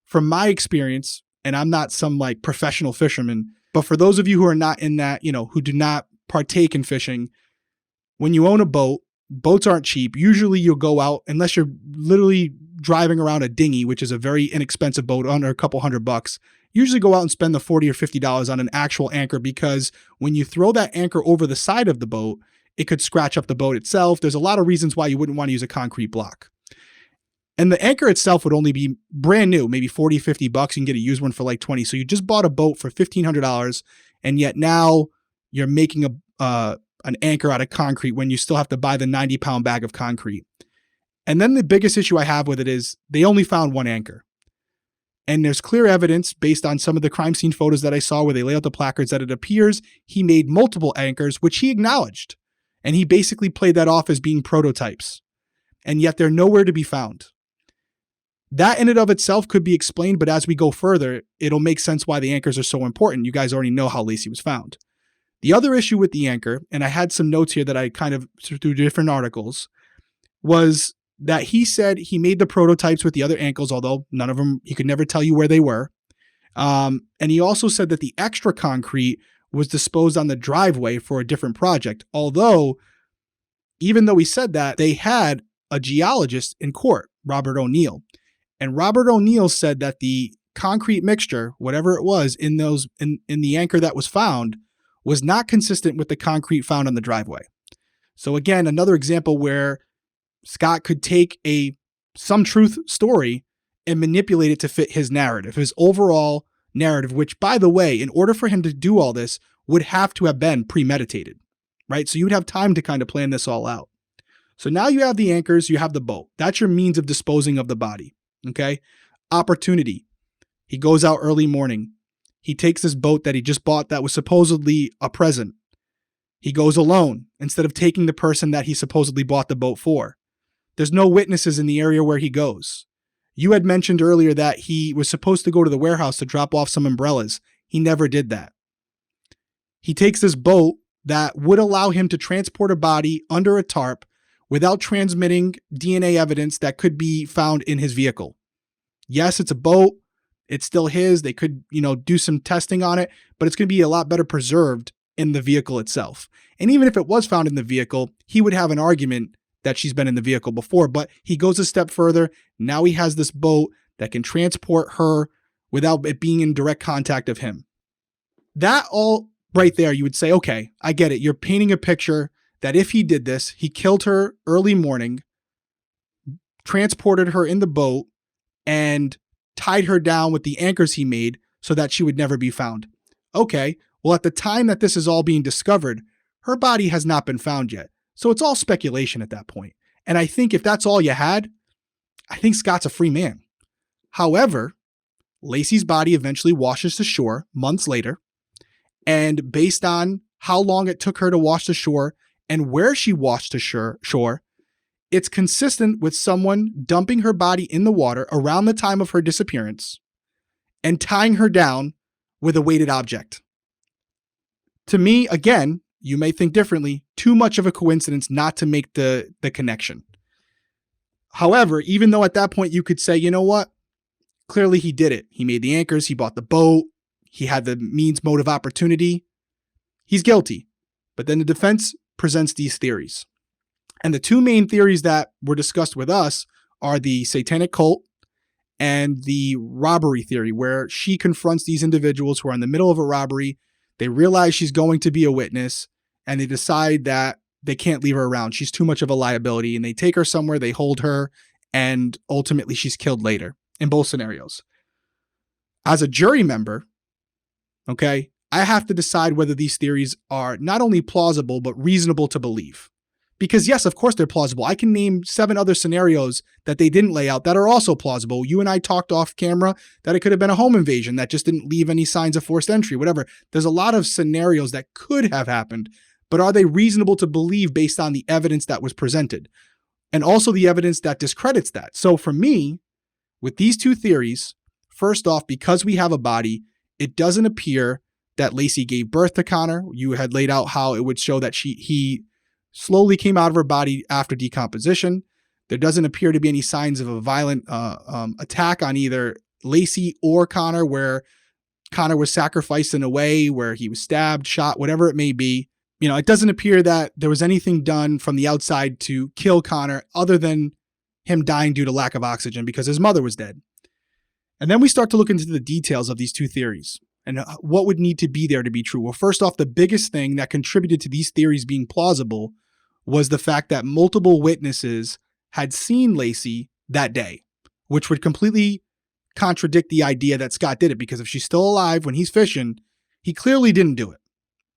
from my experience, and I'm not some like professional fisherman, but for those of you who are not in that, who do not partake in fishing, when you own a boat, boats aren't cheap. Usually you'll go out, unless you're literally driving around a dinghy, which is a very inexpensive boat under a couple $100. Usually go out and spend the $40 or $50 on an actual anchor, because when you throw that anchor over the side of the boat, it could scratch up the boat itself. There's a lot of reasons why you wouldn't want to use a concrete block. And the anchor itself would only be brand new, maybe $40, $50. You can get a used one for like $20. So you just bought a boat for $1,500, and yet now you're making an anchor out of concrete when you still have to buy the 90-pound bag of concrete. And then the biggest issue I have with it is they only found one anchor. And there's clear evidence based on some of the crime scene photos that I saw where they lay out the placards that it appears he made multiple anchors, which he acknowledged. And he basically played that off as being prototypes. And yet they're nowhere to be found. That in and of itself could be explained, but as we go further, it'll make sense why the anchors are so important. You guys already know how Laci was found. The other issue with the anchor, and I had some notes here that I kind of through different articles, was that he said he made the prototypes with the other ankles, although none of them, he could never tell you where they were. And he also said that the extra concrete was disposed on the driveway for a different project. Although, even though he said that, they had a geologist in court, Robert O'Neill. And Robert O'Neill said that the concrete mixture, whatever it was in the anchor that was found, was not consistent with the concrete found on the driveway. So again, another example where Scott could take some truth story and manipulate it to fit his narrative, his overall narrative, which, by the way, in order for him to do all this, would have to have been premeditated, right? So you would have time to kind of plan this all out. So now you have the anchors, you have the boat. That's your means of disposing of the body, okay? Opportunity. He goes out early morning. He takes this boat that he just bought that was supposedly a present. He goes alone instead of taking the person that he supposedly bought the boat for. There's no witnesses in the area where he goes. You had mentioned earlier that he was supposed to go to the warehouse to drop off some umbrellas. He never did that. He takes this boat that would allow him to transport a body under a tarp without transmitting DNA evidence that could be found in his vehicle. Yes, it's a boat. It's still his. They could, do some testing on it, but it's going to be a lot better preserved in the vehicle itself. And even if it was found in the vehicle, he would have an argument that she's been in the vehicle before, but he goes a step further. Now he has this boat that can transport her without it being in direct contact of him. That all right there, you would say, okay, I get it. You're painting a picture that if he did this, he killed her early morning, transported her in the boat, and tied her down with the anchors he made so that she would never be found. Okay, well, at the time that this is all being discovered, her body has not been found yet. So it's all speculation at that point. And I think if that's all you had, I think Scott's a free man. However, Laci's body eventually washes to shore months later. And based on how long it took her to wash to shore and where she washed to shore, it's consistent with someone dumping her body in the water around the time of her disappearance and tying her down with a weighted object. To me, again, you may think differently, too much of a coincidence not to make the connection. However, even though at that point you could say, you know what? Clearly he did it. He made the anchors, he bought the boat, he had the means, motive, opportunity. He's guilty. But then the defense presents these theories. And the two main theories that were discussed with us are the satanic cult and the robbery theory, where she confronts these individuals who are in the middle of a robbery. They realize she's going to be a witness, and they decide that they can't leave her around. She's too much of a liability, and they take her somewhere, they hold her, and ultimately she's killed later in both scenarios. As a jury member, okay, I have to decide whether these theories are not only plausible, but reasonable to believe. Because yes, of course they're plausible. I can name 7 other scenarios that they didn't lay out that are also plausible. You and I talked off camera that it could have been a home invasion that just didn't leave any signs of forced entry, whatever. There's a lot of scenarios that could have happened, but are they reasonable to believe based on the evidence that was presented? And also the evidence that discredits that. So for me, with these two theories, first off, because we have a body, it doesn't appear that Laci gave birth to Conor. You had laid out how it would show that he slowly came out of her body after decomposition. There doesn't appear to be any signs of a violent attack on either Laci or Conor, where Conor was sacrificed in a way where he was stabbed, shot, whatever it may be. You know, it doesn't appear that there was anything done from the outside to kill Conor other than him dying due to lack of oxygen because his mother was dead. And then we start to look into the details of these two theories and what would need to be there to be true. Well, first off, the biggest thing that contributed to these theories being plausible was the fact that multiple witnesses had seen Laci that day, which would completely contradict the idea that Scott did it, because if she's still alive when he's fishing, he clearly didn't do it,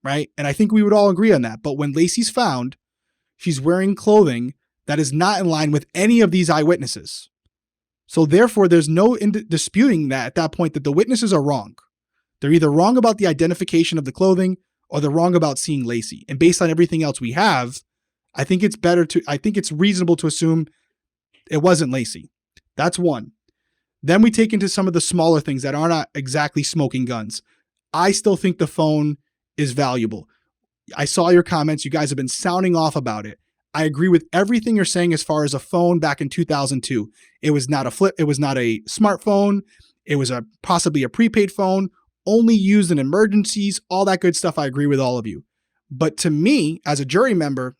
right? And I think we would all agree on that. But when Laci's found, she's wearing clothing that is not in line with any of these eyewitnesses. So therefore, there's no disputing that at that point that the witnesses are wrong. They're either wrong about the identification of the clothing or they're wrong about seeing Laci. And based on everything else we have, I think it's reasonable to assume it wasn't Laci. That's one. Then we take into some of the smaller things that are not exactly smoking guns. I still think the phone is valuable. I saw your comments. You guys have been sounding off about it. I agree with everything you're saying as far as a phone back in 2002. It was not a flip. It was not a smartphone. It was possibly a prepaid phone, only used in emergencies, all that good stuff. I agree with all of you. But to me, as a jury member,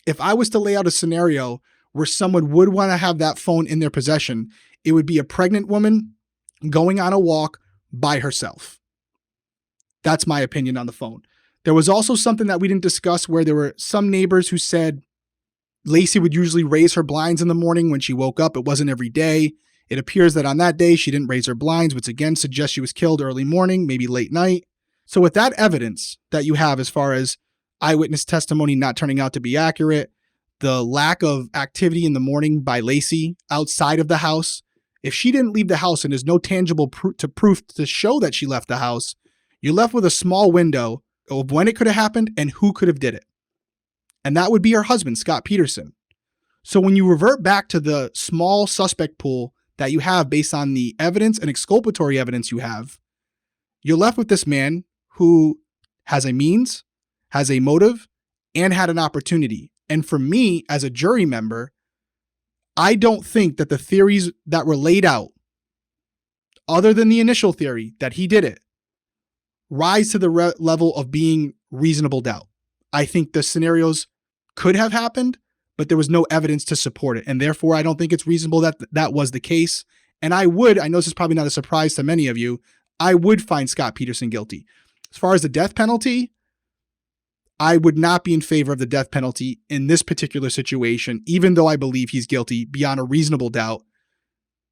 if I was to lay out a scenario where someone would want to have that phone in their possession, it would be a pregnant woman going on a walk by herself. That's my opinion on the phone. There was also something that we didn't discuss where there were some neighbors who said Laci would usually raise her blinds in the morning when she woke up. It wasn't every day. It appears that on that day, she didn't raise her blinds, which again suggests she was killed early morning, maybe late night. So with that evidence that you have as far as eyewitness testimony not turning out to be accurate, the lack of activity in the morning by Laci outside of the house, if she didn't leave the house and there's no tangible proof to show that she left the house, you're left with a small window of when it could have happened and who could have did it. And that would be her husband, Scott Peterson. So when you revert back to the small suspect pool that you have based on the evidence and exculpatory evidence you have, you're left with this man who has a means, has a motive, and had an opportunity. And for me, as a jury member, I don't think that the theories that were laid out, other than the initial theory that he did it, rise to the level of being reasonable doubt. I think the scenarios could have happened, but there was no evidence to support it. And therefore, I don't think it's reasonable that that was the case. And I know this is probably not a surprise to many of you, I would find Scott Peterson guilty. As far as the death penalty, I would not be in favor of the death penalty in this particular situation, even though I believe he's guilty beyond a reasonable doubt,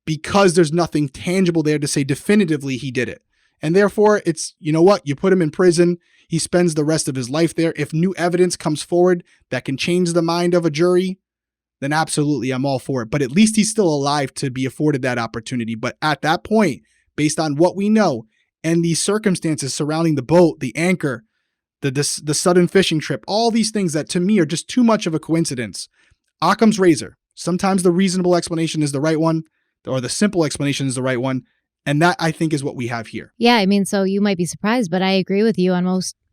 because there's nothing tangible there to say definitively he did it. And therefore, it's, you know what, you put him in prison, he spends the rest of his life there. If new evidence comes forward that can change the mind of a jury, then absolutely, I'm all for it. But at least he's still alive to be afforded that opportunity. But at that point, based on what we know and the circumstances surrounding the boat, the anchor, the sudden fishing trip, all these things that to me are just too much of a coincidence. Occam's razor. Sometimes the reasonable explanation is the right one, or the simple explanation is the right one. And that, I think, is what we have here. Yeah, I mean, so you might be surprised, but I agree with you on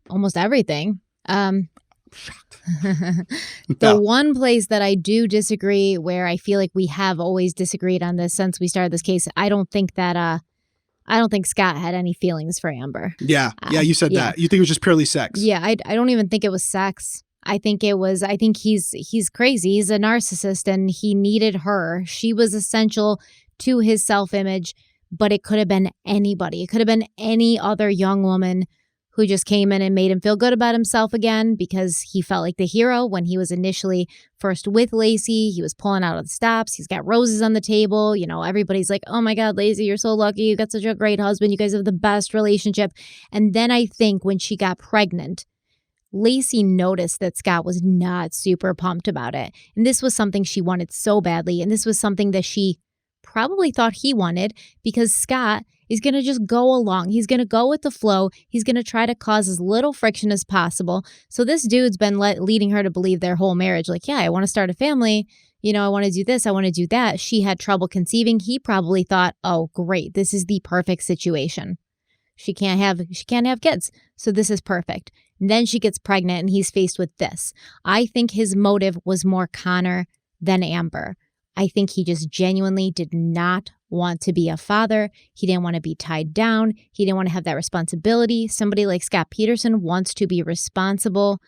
almost everything. Shocked. The one place that I do disagree, where I feel like we have always disagreed on this since we started this case, I don't think Scott had any feelings for Amber. Yeah, you said that. You think it was just purely sex. Yeah, I don't even think it was sex. I think he's crazy. He's a narcissist and he needed her. She was essential to his self-image, but it could have been anybody. It could have been any other young woman who just came in and made him feel good about himself again because he felt like the hero when he was initially first with Laci. He was pulling out of the stops. He's got roses on the table. You know, everybody's like, oh my God, Laci, you're so lucky. You got such a great husband. You guys have the best relationship. And then I think when she got pregnant, Laci noticed that Scott was not super pumped about it. And this was something she wanted so badly. And this was something that she probably thought he wanted because Scott is going to just go along. He's going to go with the flow. He's going to try to cause as little friction as possible. So this dude's been leading her to believe their whole marriage. Like, yeah, I want to start a family. You know, I want to do this. I want to do that. She had trouble conceiving. He probably thought, oh, great. This is the perfect situation. She can't have kids. So this is perfect. And then she gets pregnant and he's faced with this. I think his motive was more Conor than Amber. I think he just genuinely did not want to be a father. He didn't want to be tied down. He didn't want to have that responsibility. Somebody like Scott Peterson wants to be responsible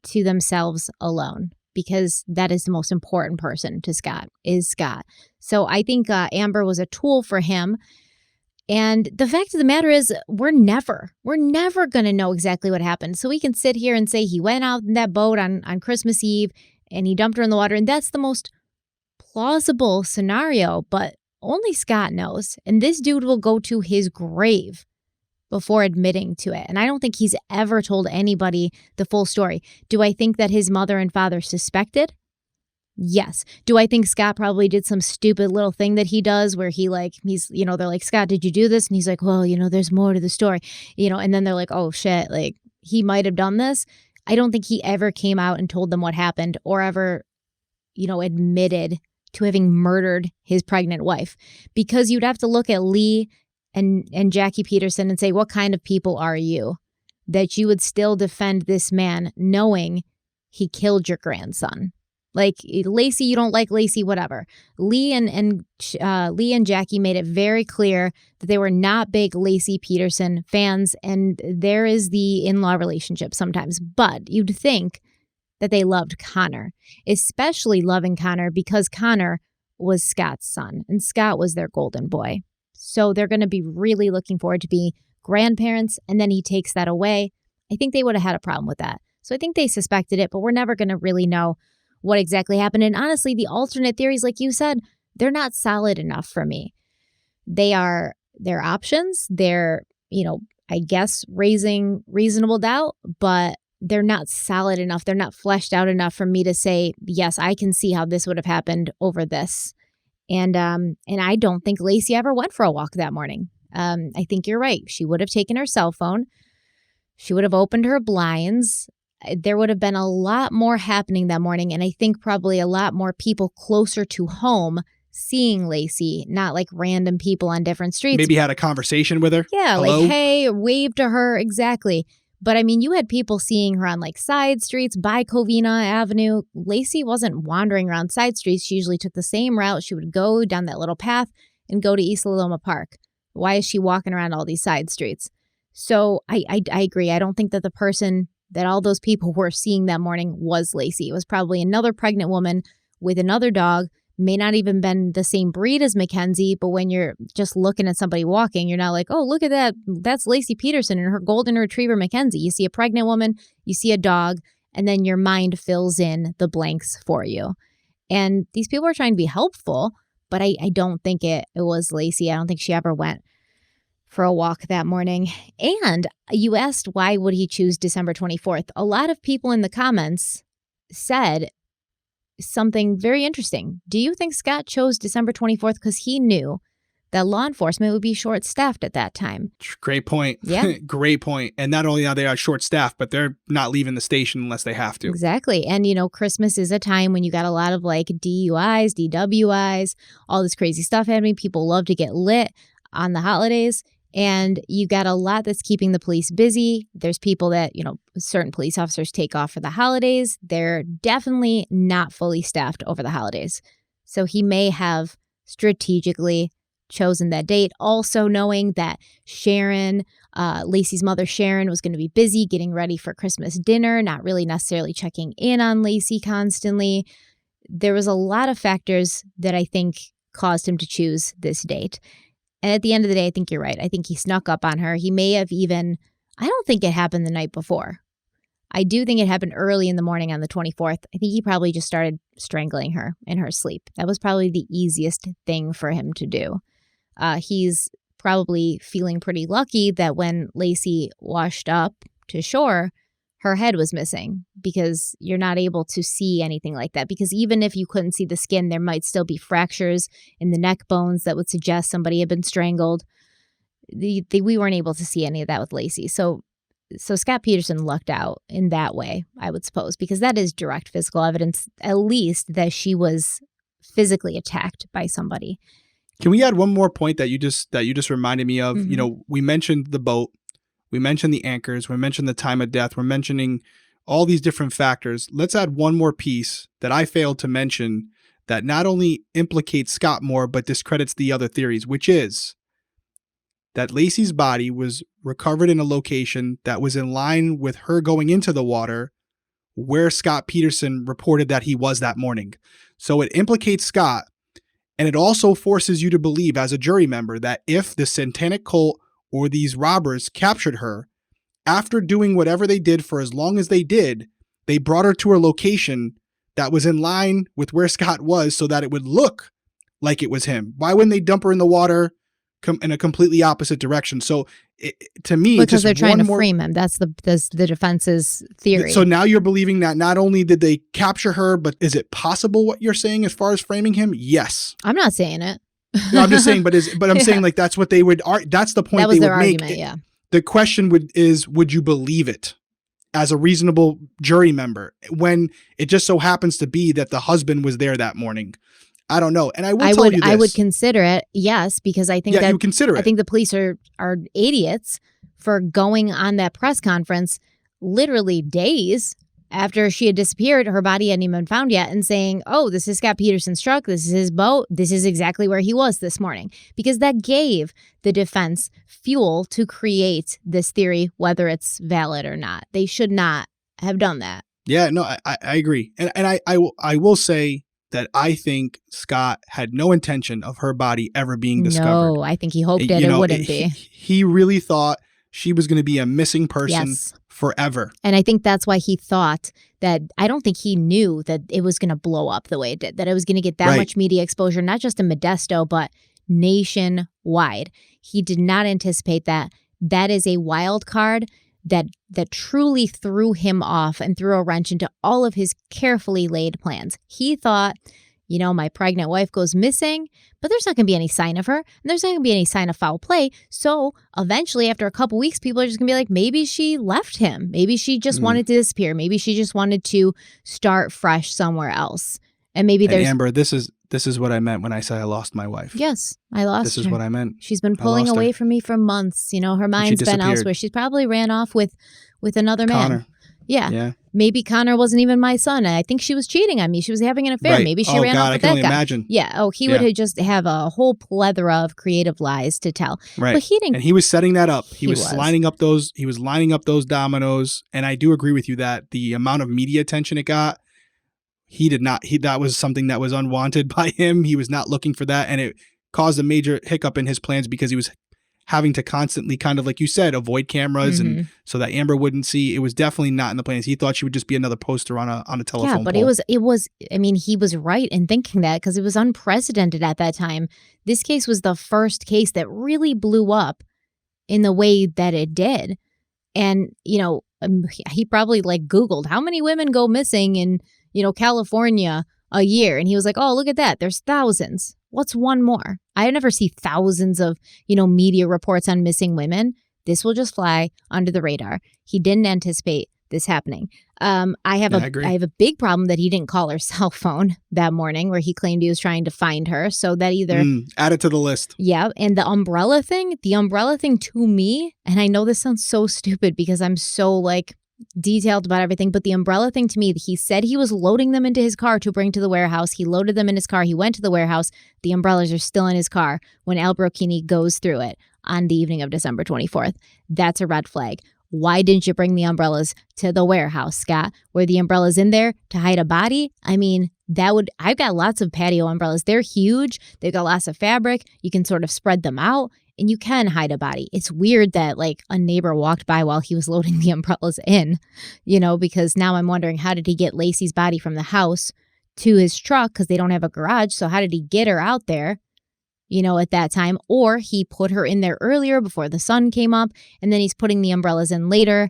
to themselves alone because that is the most important person to Scott, is Scott. So I think Amber was a tool for him. And the fact of the matter is we're never going to know exactly what happened. So we can sit here and say he went out in that boat on Christmas Eve and he dumped her in the water. And that's the most plausible scenario, but only Scott knows. And this dude will go to his grave before admitting to it. And I don't think he's ever told anybody the full story. Do I think that his mother and father suspected? Yes. Do I think Scott probably did some stupid little thing that he does where he's, you know, they're like, Scott, did you do this? And he's like, well, you know, there's more to the story, you know, and then they're like, oh shit, like he might have done this. I don't think he ever came out and told them what happened or ever, you know, admitted to having murdered his pregnant wife, because you'd have to look at Lee and Jackie Peterson and say, what kind of people are you that you would still defend this man knowing he killed your grandson? Like Laci, you don't like Laci, whatever. Lee and Jackie made it very clear that they were not big Laci Peterson fans, and there is the in-law relationship sometimes. But you'd think that they loved Conor, especially loving Conor because Conor was Scott's son and Scott was their golden boy. So they're going to be really looking forward to be grandparents, and then he takes that away. I think they would have had a problem with that. So I think they suspected it, but we're never going to really know what exactly happened. And honestly, the alternate theories, like you said, they're not solid enough for me. They're options. They're, you know, I guess raising reasonable doubt, but they're not solid enough. They're not fleshed out enough for me to say, yes, I can see how this would have happened over this. And I don't think Laci ever went for a walk that morning. I think you're right. She would have taken her cell phone. She would have opened her blinds. There would have been a lot more happening that morning. And I think probably a lot more people closer to home seeing Laci, not like random people on different streets. Maybe had a conversation with her. Yeah, Hello? like, hey, wave to her. Exactly. But I mean, you had people seeing her on like side streets by Covina Avenue. Laci wasn't wandering around side streets. She usually took the same route. She would go down that little path and go to East Loma Park. Why is she walking around all these side streets? So I agree. I don't think that the person that all those people were seeing that morning was Laci. It was probably another pregnant woman with another dog. May not even been the same breed as McKenzie, but when you're just looking at somebody walking, you're not like, oh, look at that. That's Laci Peterson and her golden retriever McKenzie. You see a pregnant woman, you see a dog, and then your mind fills in the blanks for you. And these people are trying to be helpful, but I don't think it was Laci. I don't think she ever went for a walk that morning. And you asked why would he choose December 24th? A lot of people in the comments said something very interesting. Do you think Scott chose December 24th because he knew that law enforcement would be short-staffed at that time? Great point. Yeah. Great point. And not only are they short-staffed, but they're not leaving the station unless they have to. Exactly. And, you know, Christmas is a time when you got a lot of like DUIs, DWIs, all this crazy stuff happening. People love to get lit on the holidays. And you got a lot that's keeping the police busy. There's people that, you know, certain police officers take off for the holidays. They're definitely not fully staffed over the holidays. So he may have strategically chosen that date. Also knowing that Sharon, Laci's mother Sharon, was going to be busy getting ready for Christmas dinner, not really necessarily checking in on Laci constantly. There was a lot of factors that I think caused him to choose this date. And at the end of the day, I think you're right. I think he snuck up on her. He may have even, I don't think it happened the night before. I do think it happened early in the morning on the 24th. I think he probably just started strangling her in her sleep. That was probably the easiest thing for him to do. He's probably feeling pretty lucky that when Laci washed up to shore, her head was missing, because you're not able to see anything like that. Because even if you couldn't see the skin, there might still be fractures in the neck bones that would suggest somebody had been strangled. We weren't able to see any of that with Laci. So Scott Peterson lucked out in that way, I would suppose, because that is direct physical evidence, at least, that she was physically attacked by somebody. Can we add one more point that you just reminded me of? Mm-hmm. You know, we mentioned the boat, we mentioned the anchors, we mentioned the time of death, we're mentioning all these different factors. Let's add one more piece that I failed to mention that not only implicates Scott more, but discredits the other theories, which is that Laci's body was recovered in a location that was in line with her going into the water where Scott Peterson reported that he was that morning. So it implicates Scott, and it also forces you to believe as a jury member that if the satanic cult or these robbers captured her, after doing whatever they did for as long as they did, they brought her to a location that was in line with where Scott was so that it would look like it was him. Why wouldn't they dump her in the water in a completely opposite direction? So to me, because just they're trying to frame him. That's the defense's theory. So now you're believing that not only did they capture her, but is it possible what you're saying as far as framing him? Yes. I'm not saying it. No, I'm just saying, but I'm saying like that's what they would. That's the point that was they their would argument, make. yeah. The question would you believe it as a reasonable jury member when it just so happens to be that the husband was there that morning? I don't know. And I will tell you this. I would consider it, yes, because I think that you consider it. I think the police are idiots for going on that press conference literally days after she had disappeared. Her body hadn't even been found yet, and saying, oh, this is Scott Peterson's truck. This is his boat. This is exactly where he was this morning. Because that gave the defense fuel to create this theory, whether it's valid or not. They should not have done that. Yeah, no, I agree. And I will say that I think Scott had no intention of her body ever being discovered. No, I think he hoped it wouldn't be. He really thought she was going to be a missing person. Yes. Forever. And I think that's why he thought that, I don't think he knew that it was going to blow up the way it did, that it was going to get that much media exposure, not just in Modesto, but nationwide. He did not anticipate that. That is a wild card that truly threw him off and threw a wrench into all of his carefully laid plans. He thought, you know, my pregnant wife goes missing, but there's not going to be any sign of her, and there's not going to be any sign of foul play. So eventually, after a couple weeks, people are just going to be like, maybe she left him. Maybe she just wanted to disappear. Maybe she just wanted to start fresh somewhere else. And maybe there's... Amber, this is what I meant when I said I lost my wife. Yes, I lost her. This is what I meant. She's been pulling away from me for months. You know, her mind's been elsewhere. She's probably ran off with another man. Conor. Yeah. Maybe Conor wasn't even my son. I think she was cheating on me. She was having an affair. Right. Maybe she ran off with that guy. I can only imagine. Yeah. Oh, he would just have a whole plethora of creative lies to tell. Right. But he didn't. And he was setting that up. He was lining up those dominoes. And I do agree with you that the amount of media attention it got, that was something that was unwanted by him. He was not looking for that. And it caused a major hiccup in his plans because he was having to constantly, kind of like you said, avoid cameras and so that Amber wouldn't see. It was definitely not in the plans. He thought she would just be another poster on a telephone Yeah, but pole. it was, I mean, he was right in thinking that because it was unprecedented at that time. This case was the first case that really blew up in the way that it did. And, you know, he probably like Googled how many women go missing in, you know, California a year. And he was like, oh, look at that. There's thousands. What's one more? I never see thousands of, you know, media reports on missing women. This will just fly under the radar. He didn't anticipate this happening. I have a big problem that he didn't call her cell phone that morning where he claimed he was trying to find her. So that either add it to the list. Yeah. And the umbrella thing to me, and I know this sounds so stupid because I'm so like, detailed about everything. But the umbrella thing, to me, he said he was loading them into his car to bring to the warehouse. He loaded them in his car. He went to the warehouse. The umbrellas are still in his car when Al Brocchini goes through it on the evening of December 24th. That's a red flag. Why didn't you bring the umbrellas to the warehouse, Scott? Were the umbrellas in there to hide a body? I mean, I've got lots of patio umbrellas. They're huge. They've got lots of fabric. You can sort of spread them out and you can hide a body. It's weird that like a neighbor walked by while he was loading the umbrellas in, because now I'm wondering, how did he get Laci's body from the house to his truck? Because they don't have a garage. So how did he get her out there? At that time, or he put her in there earlier before the sun came up, and then he's putting the umbrellas in later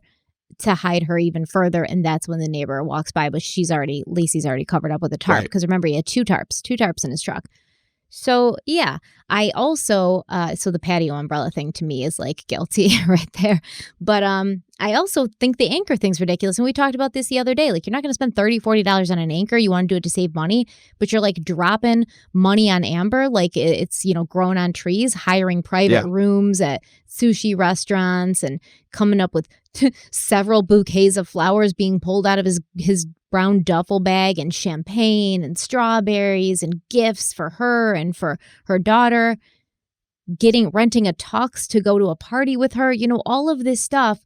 to hide her even further, and that's when the neighbor walks by, but Laci's already covered up with a tarp, because remember, he had two tarps in his truck. So, yeah, I also, so the patio umbrella thing to me is like guilty right there. But I also think the anchor thing's ridiculous. And we talked about this the other day. Like, you're not going to spend $30, $40 on an anchor. You want to do it to save money, but you're like dropping money on Amber. Like it's, grown on trees, hiring private rooms at sushi restaurants and coming up with several bouquets of flowers being pulled out of his brown duffel bag and champagne and strawberries and gifts for her and for her daughter, renting a tux to go to a party with her, all of this stuff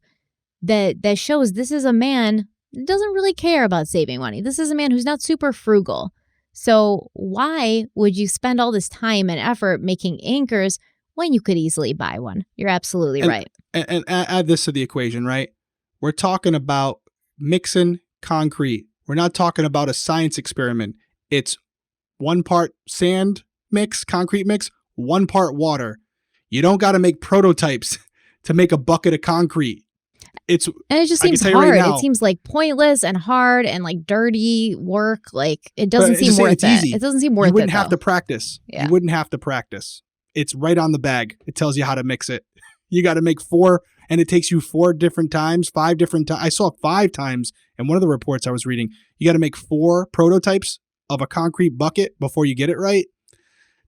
that shows this is a man that doesn't really care about saving money. This is a man who's not super frugal. So why would you spend all this time and effort making anchors when you could easily buy one? You're absolutely right. And add this to the equation, right? We're talking about mixing concrete. We're not talking about a science experiment. It's 1 part sand mix, concrete mix, 1 part water. You don't got to make prototypes to make a bucket of concrete. And it just seems hard. It seems like pointless and hard and like dirty work. Like it doesn't seem worth it. It doesn't seem worth it. You wouldn't have to practice. Yeah. You wouldn't have to practice. It's right on the bag. It tells you how to mix it. You got to make 4, and it takes you 4 different times, 5 different times. I saw 5 times in one of the reports I was reading. You got to make 4 prototypes of a concrete bucket before you get it right.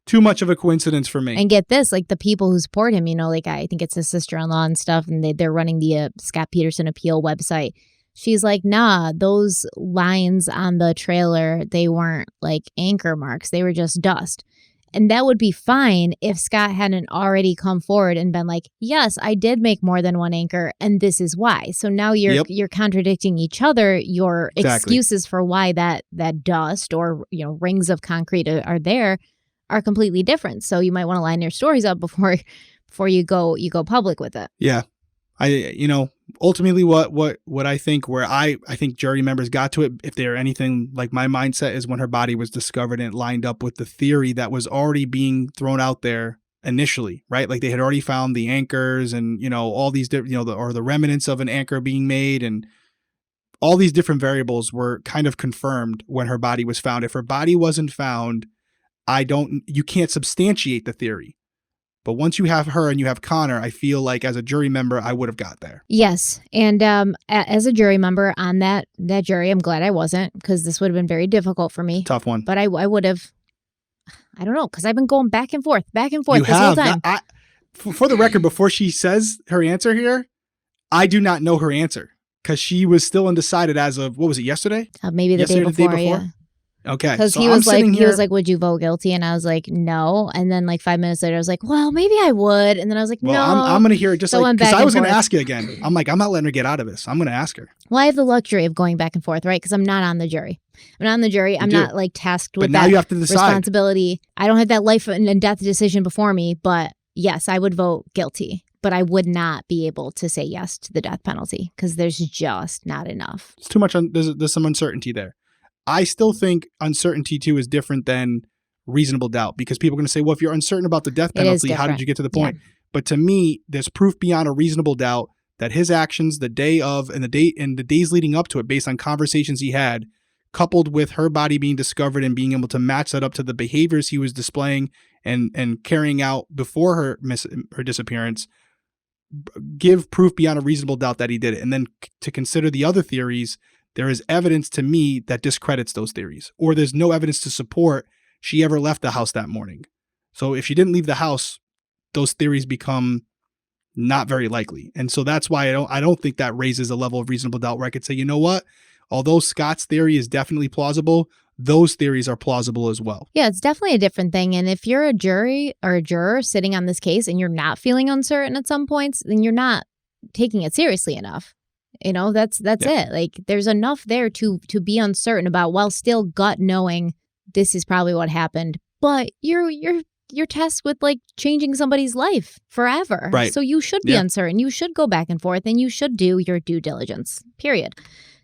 Too much of a coincidence for me. And get this, like the people who support him, like I think it's his sister-in-law and stuff, and they're running the Scott Peterson appeal website. She's like, nah, those lines on the trailer, they weren't like anchor marks. They were just dust. And that would be fine if Scott hadn't already come forward and been like, yes, I did make more than 1 anchor, and this is why. So now you're contradicting each other. Your excuses for why that dust or rings of concrete are there are completely different. So you might want to line your stories up before you go public with it. Yeah. Ultimately what I think, where I think jury members got to it, if they're anything like my mindset, is when her body was discovered and it lined up with the theory that was already being thrown out there initially, right? Like they had already found the anchors and, all these different, or the remnants of an anchor being made, and all these different variables were kind of confirmed when her body was found. If her body wasn't found, you can't substantiate the theory. But once you have her and you have Conor, I feel like as a jury member, I would have got there. Yes. And as a jury member on that jury, I'm glad I wasn't, because this would have been very difficult for me. Tough one. But I would have, I don't know, because I've been going back and forth this whole time. For the record, before she says her answer here, I do not know her answer, because she was still undecided as of, what was it, yesterday? Maybe the day before, yeah. Okay. Because he was like, would you vote guilty? And I was like, no. And then like 5 minutes later, I was like, well, maybe I would. And then I was like, no. I'm going to hear it just like, because I was going to ask you again. I'm like, I'm not letting her get out of this. I'm going to ask her. Well, I have the luxury of going back and forth, right? Because I'm not on the jury. I'm not like tasked with now that you have to decide. Responsibility. I don't have that life and death decision before me, but yes, I would vote guilty. But I would not be able to say yes to the death penalty because there's just not enough. It's too much. There's some uncertainty there. I still think uncertainty too is different than reasonable doubt, because people are going to say, well, if you're uncertain about the death penalty, how did you get to the point? Yeah. But to me, there's proof beyond a reasonable doubt that his actions the day of and the days leading up to it, based on conversations he had, coupled with her body being discovered and being able to match that up to the behaviors he was displaying and carrying out before her disappearance, give proof beyond a reasonable doubt that he did it. And then to consider the other theories, there is evidence to me that discredits those theories, or there's no evidence to support she ever left the house that morning. So if she didn't leave the house, those theories become Not very likely. And so that's why I don't think that raises a level of reasonable doubt where I could say, you know what? Although Scott's theory is definitely plausible, those theories are plausible as well. Yeah, it's definitely a different thing. And if you're a jury or a juror sitting on this case and you're not feeling uncertain at some points, then you're not taking it seriously enough. You know, that's it. Like, there's enough there to be uncertain about, while still gut knowing this is probably what happened. But you're tasked with like changing somebody's life forever. Right. So you should be uncertain. You should go back and forth, and you should do your due diligence. Period.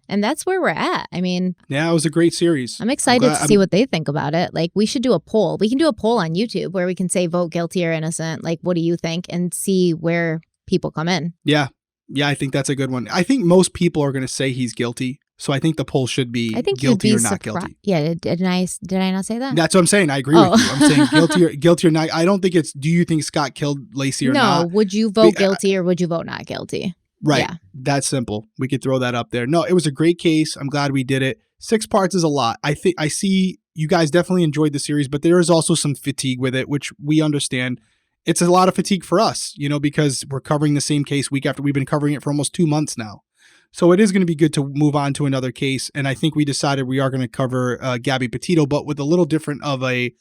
And that's where we're at. I mean, yeah, it was a great series. I'm excited to see what they think about it. Like, we should do a poll. We can do a poll on YouTube where we can say vote guilty or innocent. Like, what do you think? And see where people come in. Yeah. Yeah, I think that's a good one. I think most people are going to say he's guilty. So I think the poll should be guilty or not guilty. Yeah, did I not say that? That's what I'm saying. I agree with you. I'm saying guilty or not. I don't think it's, do you think Scott killed Laci or not? No, would you vote guilty or would you vote not guilty? Right. Yeah. That's simple. We could throw that up there. No, it was a great case. I'm glad we did it. 6 parts is a lot. I see you guys definitely enjoyed the series, but there is also some fatigue with it, which we understand. It's a lot of fatigue for us, you know, because we're covering the same case week after. We've been covering it for almost 2 months now. So it is going to be good to move on to another case. And I think we decided we are going to cover Gabby Petito, but with a little different of a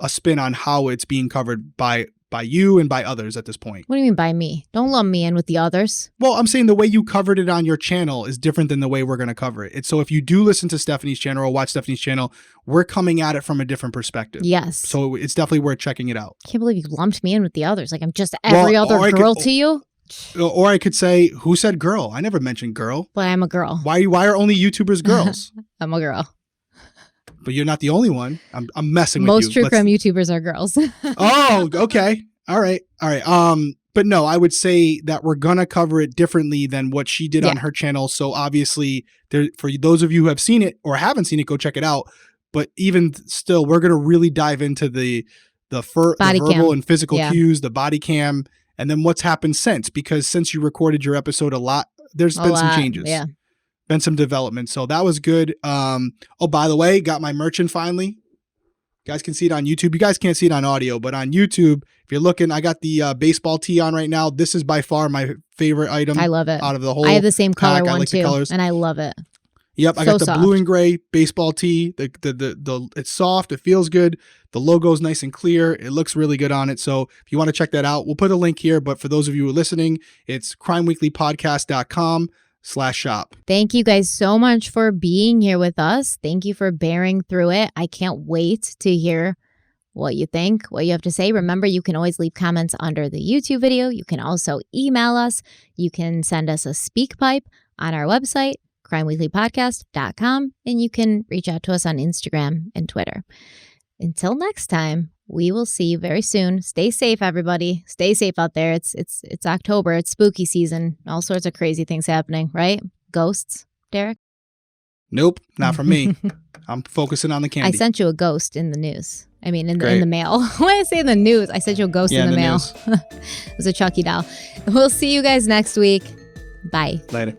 spin on how it's being covered by you and by others at this point. What do you mean by me? Don't lump me in with the others. Well, I'm saying the way you covered it on your channel is different than the way we're going to cover it. So if you do listen to Stephanie's channel or watch Stephanie's channel, we're coming at it from a different perspective. Yes. So it's definitely worth checking it out. I can't believe you lumped me in with the others. Like, I'm just every other girl to you. Or I could say, who said girl? I never mentioned girl. But I'm a girl. Why are only YouTubers girls? I'm a girl. But you're not the only one. I'm messing with you. Most true crime YouTubers are girls. Oh, okay. All right. But no, I would say that we're going to cover it differently than what she did on her channel. So obviously, for those of you who have seen it or haven't seen it, go check it out. But even still, we're going to really dive into the verbal and physical cues, the body cam, and then what's happened since. Because since you recorded your episode a lot, there's been some changes. Yeah. Been some development. So that was good. Oh, by the way, got my merchant finally. You guys can see it on YouTube. You guys can't see it on audio, but on YouTube, if you're looking, I got the baseball tee on right now. This is by far my favorite item. I love it. Out of the whole I have the same color pack. one like too, and I love it. Yep, I got the blue and gray baseball tee. The it's soft. It feels good. The logo's nice and clear. It looks really good on it. So if you want to check that out, we'll put a link here. But for those of you who are listening, it's crimeweeklypodcast.com/shop. Thank you guys so much for being here with us. Thank you for bearing through it. I can't wait to hear what you think, what you have to say. Remember, you can always leave comments under the YouTube video. You can also email us. You can send us a speak pipe on our website, crimeweeklypodcast.com, and you can reach out to us on Instagram and Twitter. Until next time, we will see you very soon. Stay safe, everybody. Stay safe out there. It's October. It's spooky season. All sorts of crazy things happening, right? Ghosts, Derek? Nope, not for me. I'm focusing on the candy. I sent you a ghost in the news. I mean, in the mail. When I say in the news, I sent you a ghost in the mail. It was a Chucky doll. We'll see you guys next week. Bye. Later.